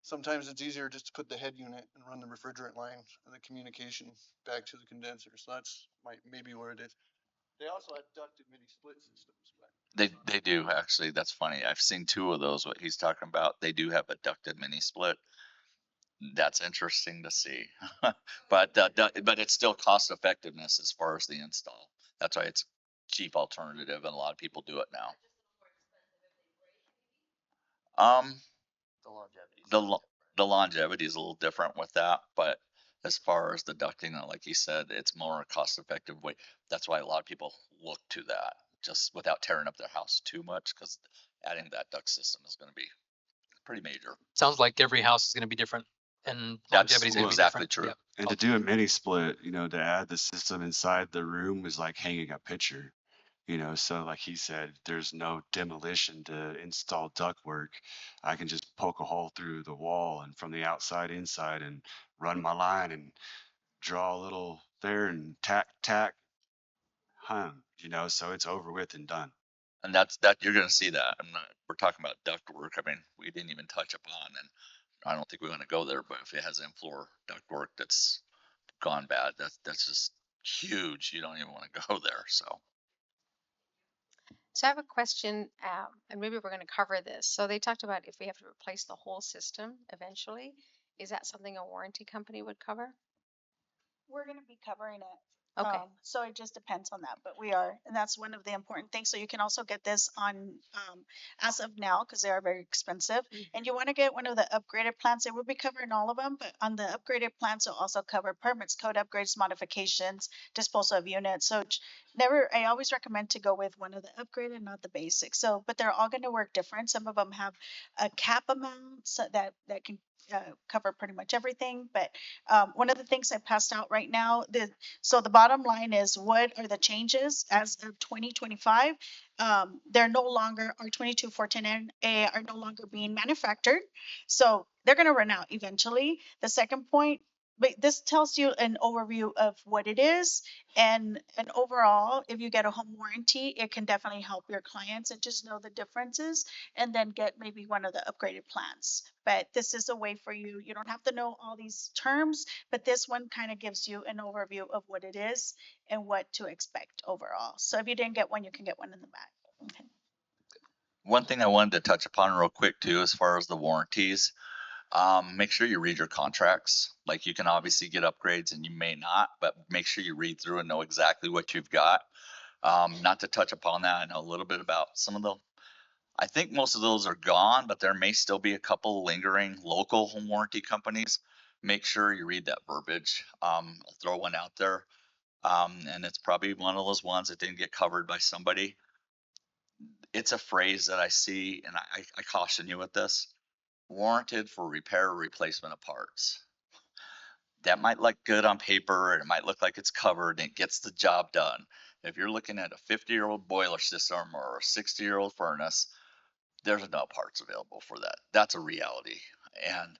Sometimes it's easier just to put the head unit and run the refrigerant line and the communication back to the condenser. So that's maybe where it is. They also have ducted mini split systems. They do actually. That's funny. I've seen two of those. What he's talking about, they do have a ducted mini split. That's interesting to see. But but it's still cost effectiveness as far as the install. That's why it's a cheap alternative, and a lot of people do it now. Um, The longevity. the longevity is a little different with that, but as far as the ducting, like you said, it's more a cost effective way. That's why a lot of people look to that, just without tearing up their house too much, because adding that duct system is going to be pretty major. Sounds like every house is going to be different and That's longevity is going to be exactly different. true. Yep. And to do a mini split, to add the system inside the room is like hanging a picture. So like he said, there's no demolition to install ductwork. I can just poke a hole through the wall and from the outside inside and run my line and draw a little there and tack, so it's over with and done. And that you're going to see that. We're talking about duct work. I mean, we didn't even touch upon, and I don't think we want to go there. But if it has in-floor duct work that's gone bad, that's just huge. You don't even want to go there. So I have a question, and maybe we're going to cover this. So they talked about if we have to replace the whole system eventually, is that something a warranty company would cover? We're going to be covering it. Okay. So it just depends on that, but we are, and that's one of the important things. So you can also get this on as of now because they are very expensive. And you want to get one of the upgraded plans. It will be covering all of them, but on the upgraded plans, will also cover permits, code upgrades, modifications, disposal of units. So I always recommend to go with one of the upgraded, not the basic. So, but they're all going to work different. Some of them have a cap amount so that can cover pretty much everything. But one of the things I passed out right now, so the bottom line is what are the changes as of 2025? They're no longer, our 22410A are no longer being manufactured. So they're going to run out eventually. The second point, but this tells you an overview of what it is. And overall, if you get a home warranty, it can definitely help your clients and just know the differences and then get maybe one of the upgraded plans. But this is a way for you. You don't have to know all these terms, but this one kind of gives you an overview of what it is and what to expect overall. So if you didn't get one, you can get one in the back. Okay. One thing I wanted to touch upon real quick too, as far as the warranties, make sure you read your contracts. Like you can obviously get upgrades and you may not, but make sure you read through and know exactly what you've got. Not to touch upon that, I know a little bit about some of them. I think most of those are gone, but there may still be a couple lingering local home warranty companies. Make sure you read that verbiage. I'll throw one out there. And it's probably one of those ones that didn't get covered by somebody. It's a phrase that I see, and I caution you with this: warranted for repair or replacement of parts. That might look good on paper, and it might look like it's covered and it gets the job done. If you're looking at a 50-year-old boiler system or a 60-year-old furnace, there's no parts available for that. That's a reality. And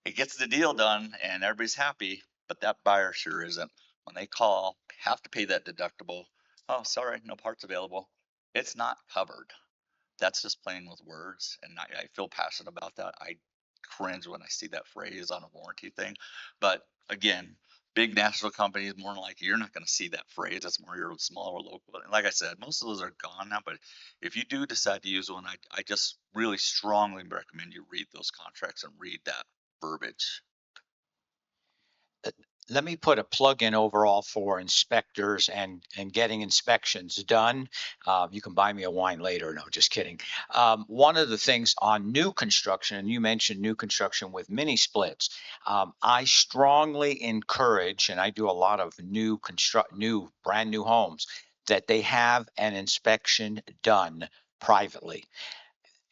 it gets the deal done and everybody's happy, but that buyer sure isn't. When they call, have to pay that deductible. Oh, sorry, no parts available. It's not covered. That's just playing with words, and I feel passionate about that. I cringe when I see that phrase on a warranty thing. But again, big national companies, more than likely, you're not going to see that phrase. That's more your smaller local. And like I said, most of those are gone now. But if you do decide to use one, I just really strongly recommend you read those contracts and read that verbiage. Let me put a plug in overall for inspectors and getting inspections done. You can buy me a wine later. No, just kidding. One of the things on new construction, and you mentioned new construction with mini splits, I strongly encourage, and I do a lot of brand new homes, that they have an inspection done privately.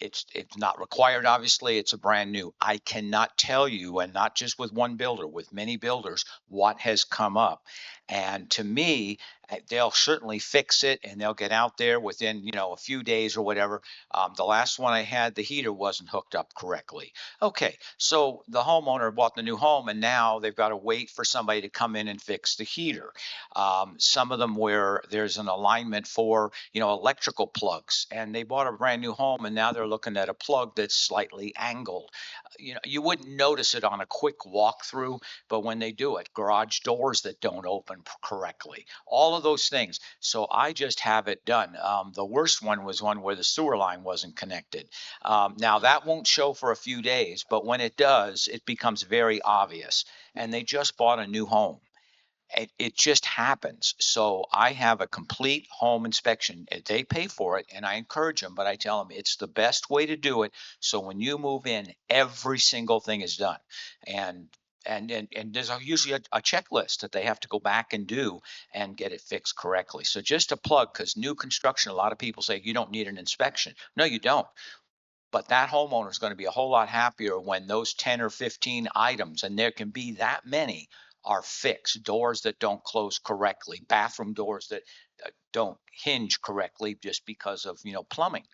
It's not required, obviously. It's a brand new. I cannot tell you, and not just with one builder, with many builders, what has come up. And to me, they'll certainly fix it and they'll get out there within, a few days or whatever. The last one I had, the heater wasn't hooked up correctly. Okay, so the homeowner bought the new home and now they've got to wait for somebody to come in and fix the heater. Some of them where there's an alignment for, electrical plugs, and they bought a brand new home and now they're looking at a plug that's slightly angled. You wouldn't notice it on a quick walkthrough, but when they do it, garage doors that don't open correctly, all of those things. So I just have it done. The worst one was one where the sewer line wasn't connected. Now that won't show for a few days, but when it does, it becomes very obvious. And they just bought a new home. It just happens. So I have a complete home inspection. They pay for it and I encourage them, but I tell them it's the best way to do it. So when you move in, every single thing is done. And and there's usually a checklist that they have to go back and do and get it fixed correctly. So just a plug, because new construction, a lot of people say you don't need an inspection. No, you don't. But that homeowner is going to be a whole lot happier when those 10 or 15 items, and there can be that many, are fixed. Doors that don't close correctly, bathroom doors that don't hinge correctly just because of, plumbing.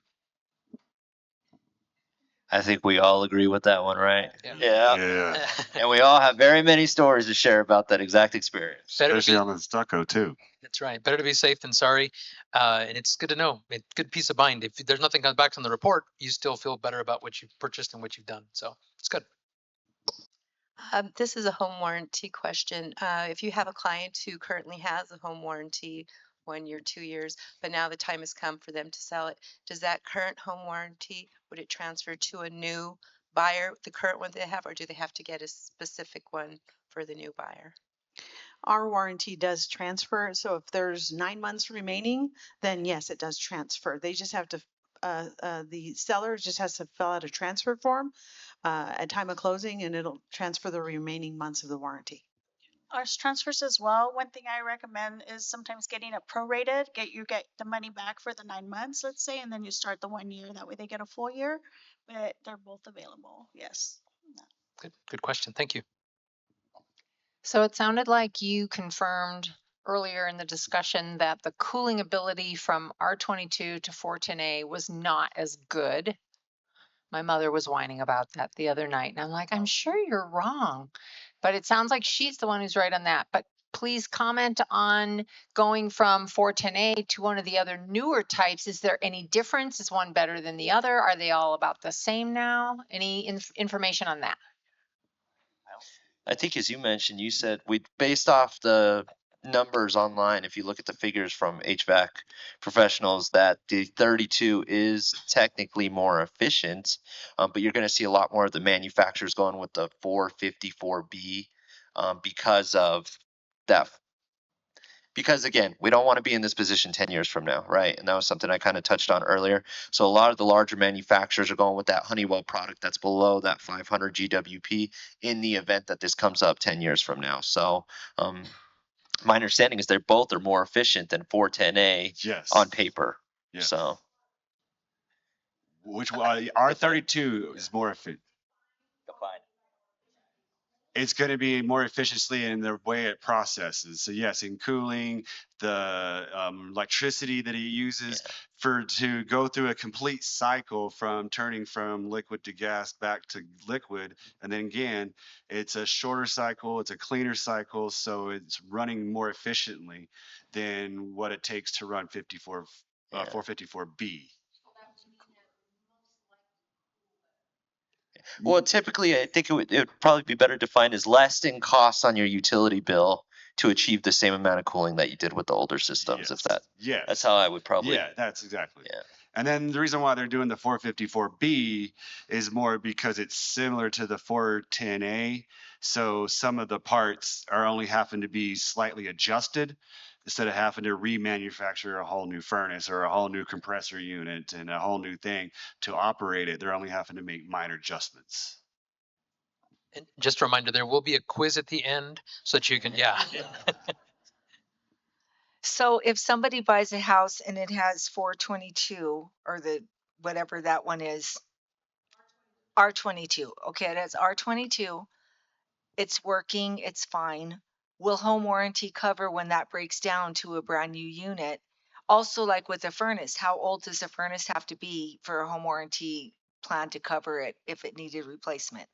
I think we all agree with that one, right? Yeah. Yeah. And we all have very many stories to share about that exact experience. Better to Especially be, on the stucco too. that's right. Better to be safe than sorry. And it's good to know. It's good peace of mind. If there's nothing comes back from the report, you still feel better about what you've purchased and what you've done. So it's good. This is a home warranty question. If you have a client who currently has a home warranty, 1 year, 2 years, but now the time has come for them to sell it, does that current home warranty, would it transfer to a new buyer, the current one they have, or do they have to get a specific one for the new buyer? Our warranty does transfer. So if there's 9 months remaining, then yes, it does transfer. They just have to, the seller just has to fill out a transfer form at time of closing, and it'll transfer the remaining months of the warranty. Ours transfers as well. One thing I recommend is sometimes getting it prorated. Get the money back for the 9 months, let's say, and then you start the 1 year. That way they get a full year, but they're both available. Yes. Good question. Thank you. So it sounded like you confirmed earlier in the discussion that the cooling ability from R22 to 410A was not as good. My mother was whining about that the other night, and I'm like, I'm sure you're wrong. But it sounds like she's the one who's right on that. But please comment on going from 410A to one of the other newer types. Is there any difference? Is one better than the other? Are they all about the same now? Any information on that? I think as you mentioned, you said we based off the numbers online, if you look at the figures from HVAC professionals, that the 32 is technically more efficient, but you're going to see a lot more of the manufacturers going with the 454B because of that. Because again, we don't want to be in this position 10 years from now, right? And that was something I kind of touched on earlier. So a lot of the larger manufacturers are going with that Honeywell product that's below that 500 GWP in the event that this comes up 10 years from now. So my understanding is they both are more efficient than 410A Yes. on paper. Yes. So Which R32 is more efficient. It's going to be more efficiently in the way it processes. So yes, in cooling, the electricity that it uses to go through a complete cycle from turning from liquid to gas back to liquid, and then again, it's a shorter cycle, it's a cleaner cycle, so it's running more efficiently than what it takes to run 454B. Well, typically, I think it would probably be better defined as less in costs on your utility bill to achieve the same amount of cooling that you did with the older systems. If that, that's how I would probably. Yeah, that's exactly. Yeah. And then the reason why they're doing the 454B is more because it's similar to the 410A. So some of the parts are only having to be slightly adjusted instead of having to remanufacture a whole new furnace or a whole new compressor unit and a whole new thing to operate it. They're only having to make minor adjustments. And just a reminder, there will be a quiz at the end so that you can, So if somebody buys a house and it has 422 or the whatever that one is, R22. Okay, it has R22. It's working, it's fine. will home warranty cover when that breaks down to a brand new unit? Also, like with the furnace, how old does the furnace have to be for a home warranty plan to cover it if it needed replacement?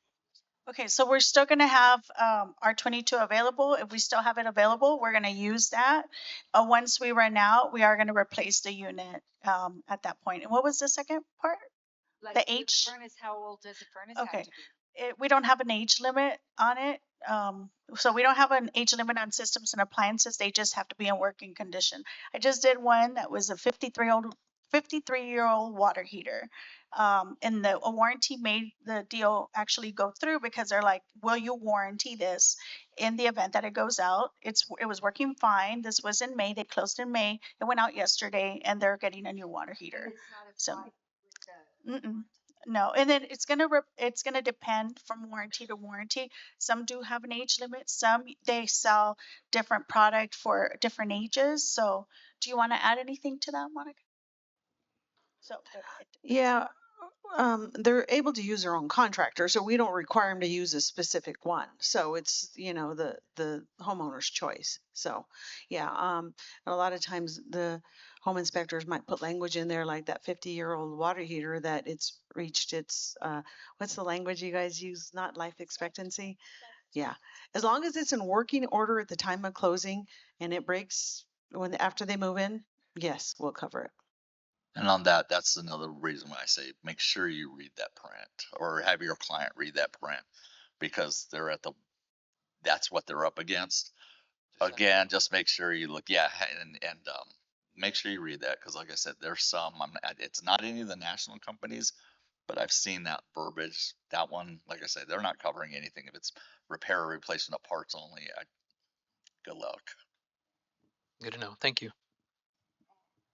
Okay, so we're still gonna have R22 available. If we still have it available, we're gonna use that. Once we run out, we are gonna replace the unit at that point. And what was the second part? Like The with H? furnace, how old does the furnace have Okay. to be? We don't have an age limit on it. So we don't have an age limit on systems and appliances. They just have to be in working condition. I just did one that was a 53-year-old water heater. And the a warranty made the deal actually go through because they're like, will you warranty this in the event that it goes out? It was working fine. This was in May. They closed in May. It went out yesterday and they're getting a new water heater. It's not a So fight with the mm-mm. No, and then it's gonna depend from warranty to warranty. Some do have an age limit. Some they sell different product for different ages. So, do you want to add anything to that, Monica? So, Yeah, they're able to use their own contractor, so we don't require them to use a specific one. So it's, the homeowner's choice. So, yeah, a lot of times the home inspectors might put language in there like that 50-year-old water heater that it's reached its, what's the language you guys use? Not life expectancy? Yeah. As long as it's in working order at the time of closing and it breaks after they move in, yes, we'll cover it. And on that, that's another reason why I say make sure you read that print or have your client read that print because that's what they're up against. Again, just make sure you look, yeah, and make sure you read that because, like I said, there's some. It's not any of the national companies, but I've seen that verbiage. That one, like I said, they're not covering anything if it's repair or replacement of parts only. Good luck. Good to know. Thank you.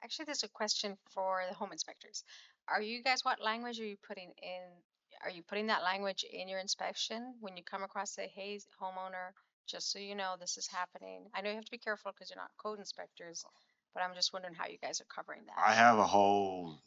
Actually, there's a question for the home inspectors. Are you guys, what language are you putting in? Are you putting that language in your inspection when you come across say, hey, homeowner, just so you know this is happening? I know you have to be careful because you're not code inspectors, but I'm just wondering how you guys are covering that. I have a whole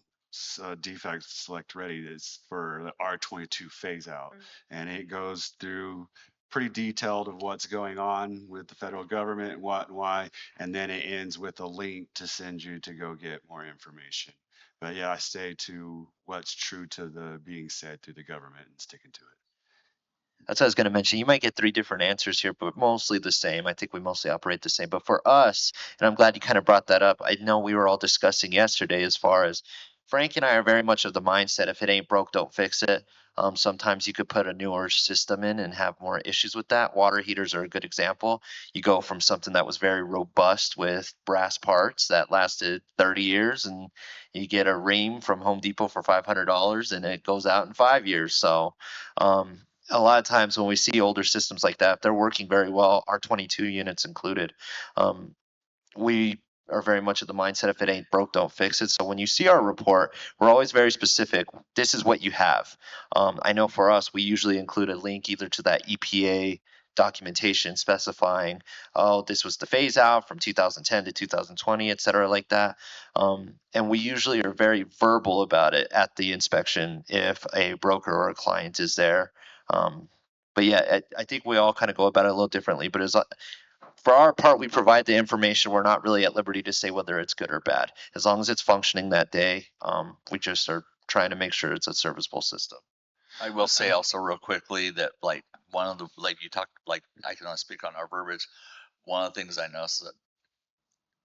defect select ready that's for the R22 phase out, and it goes through pretty detailed of what's going on with the federal government and what and why, and then it ends with a link to send you to go get more information. But yeah, I stay to what's true to the being said through the government and sticking to it. That's what I was going to mention. You might get three different answers here, but mostly the same. I think we mostly operate the same. But for us, and I'm glad you kind of brought that up. I know we were all discussing yesterday as far as Frank and I are very much of the mindset if it ain't broke, don't fix it. Sometimes you could put a newer system in and have more issues with that. Water heaters are a good example. You go from something that was very robust with brass parts that lasted 30 years, and you get a ream from Home Depot for $500, and it goes out in 5 years. So, a lot of times when we see older systems like that, they're working very well, our 22 units included. Um, we are very much of the mindset if it ain't broke, don't fix it. So when you see our report, we're always very specific. This is what you have. I know for us, we usually include a link either to that EPA documentation specifying, oh, this was the phase out from 2010 to 2020, et cetera, like that. And we usually are very verbal about it at the inspection if a broker or a client is there. But yeah, I think we all kind of go about it a little differently. But as for our part, we provide the information. We're not really at liberty to say whether it's good or bad. As long as it's functioning that day, we just are trying to make sure it's a serviceable system. I will say also real quickly that like one of the like you talked like I can only speak on our verbiage. One of the things I noticed that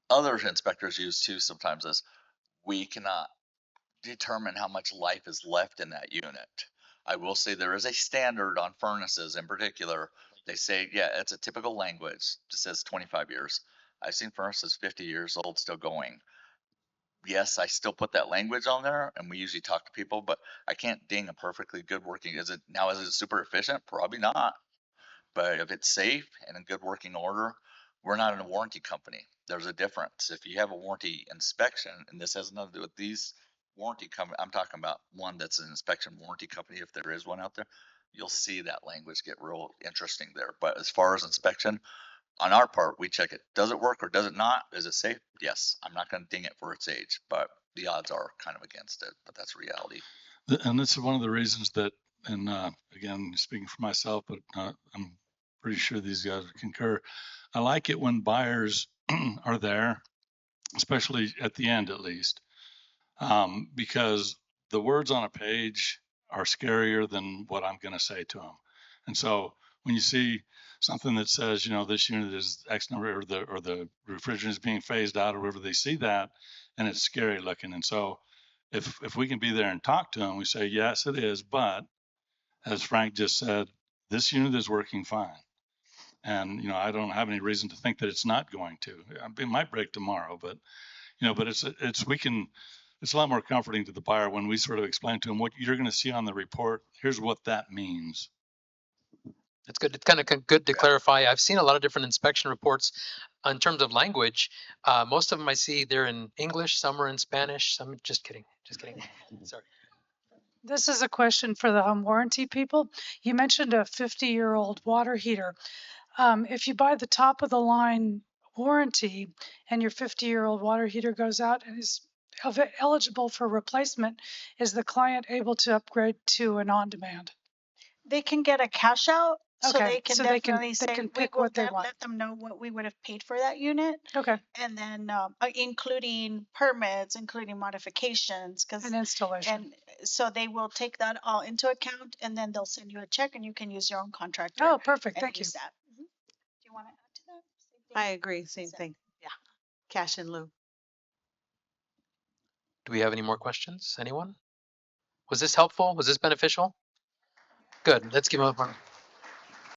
other inspectors use too sometimes is we cannot determine how much life is left in that unit. I will say there is a standard on furnaces in particular. They say, yeah, it's a typical language. It says 25 years. I've seen furnaces 50 years old still going. Yes, I still put that language on there and we usually talk to people, but I can't ding a perfectly good working. Is it super efficient? Probably not. But if it's safe and in good working order, we're not in a warranty company. There's a difference. If you have a warranty inspection, and this has nothing to do with these warranty company, I'm talking about one that's an inspection warranty company, if there is one out there, you'll see that language get real interesting there. But as far as inspection, on our part, we check it. Does it work or does it not? Is it safe? Yes. I'm not going to ding it for its age, but the odds are kind of against it, but that's reality. And this is one of the reasons that, and again, speaking for myself, but I'm pretty sure these guys would concur. I like it when buyers are there, especially at the end at least, because the words on a page are scarier than what I'm going to say to them. And so when you see something that says, you know, this unit is X number, or the refrigerant is being phased out, or whatever, they see that, and it's scary looking. And so if we can be there and talk to them, we say, yes, it is, but as Frank just said, this unit is working fine. And, you know, I don't have any reason to think that it's not going to. It might break tomorrow, but, you know, but it's a lot more comforting to the buyer when we sort of explain to them what you're going to see on the report. Here's what that means. It's good. It's kind of good to clarify. I've seen a lot of different inspection reports in terms of language. Most of them I see they're in English, some are in Spanish. Some just kidding. Sorry. This is a question for the home warranty people. You mentioned a 50-year-old water heater. If you buy the top of the line warranty and your 50-year-old water heater goes out and is eligible for replacement, is the client able to upgrade to an on-demand? They can get a cash out, so Okay, they can so definitely they say, can we pick will what they want. let them know what we would have paid for that unit. Okay, And then including permits, including modifications, because and installation. and so they will take that all into account, and then they'll send you a check, and you can use your own contractor. Oh, perfect. And Thank you. use that. Do you want to add to that? Same thing? I agree. Same thing. Yeah. Cash in lieu. Do we have any more questions? Anyone? Was this helpful? Was this beneficial? Good. Let's give them a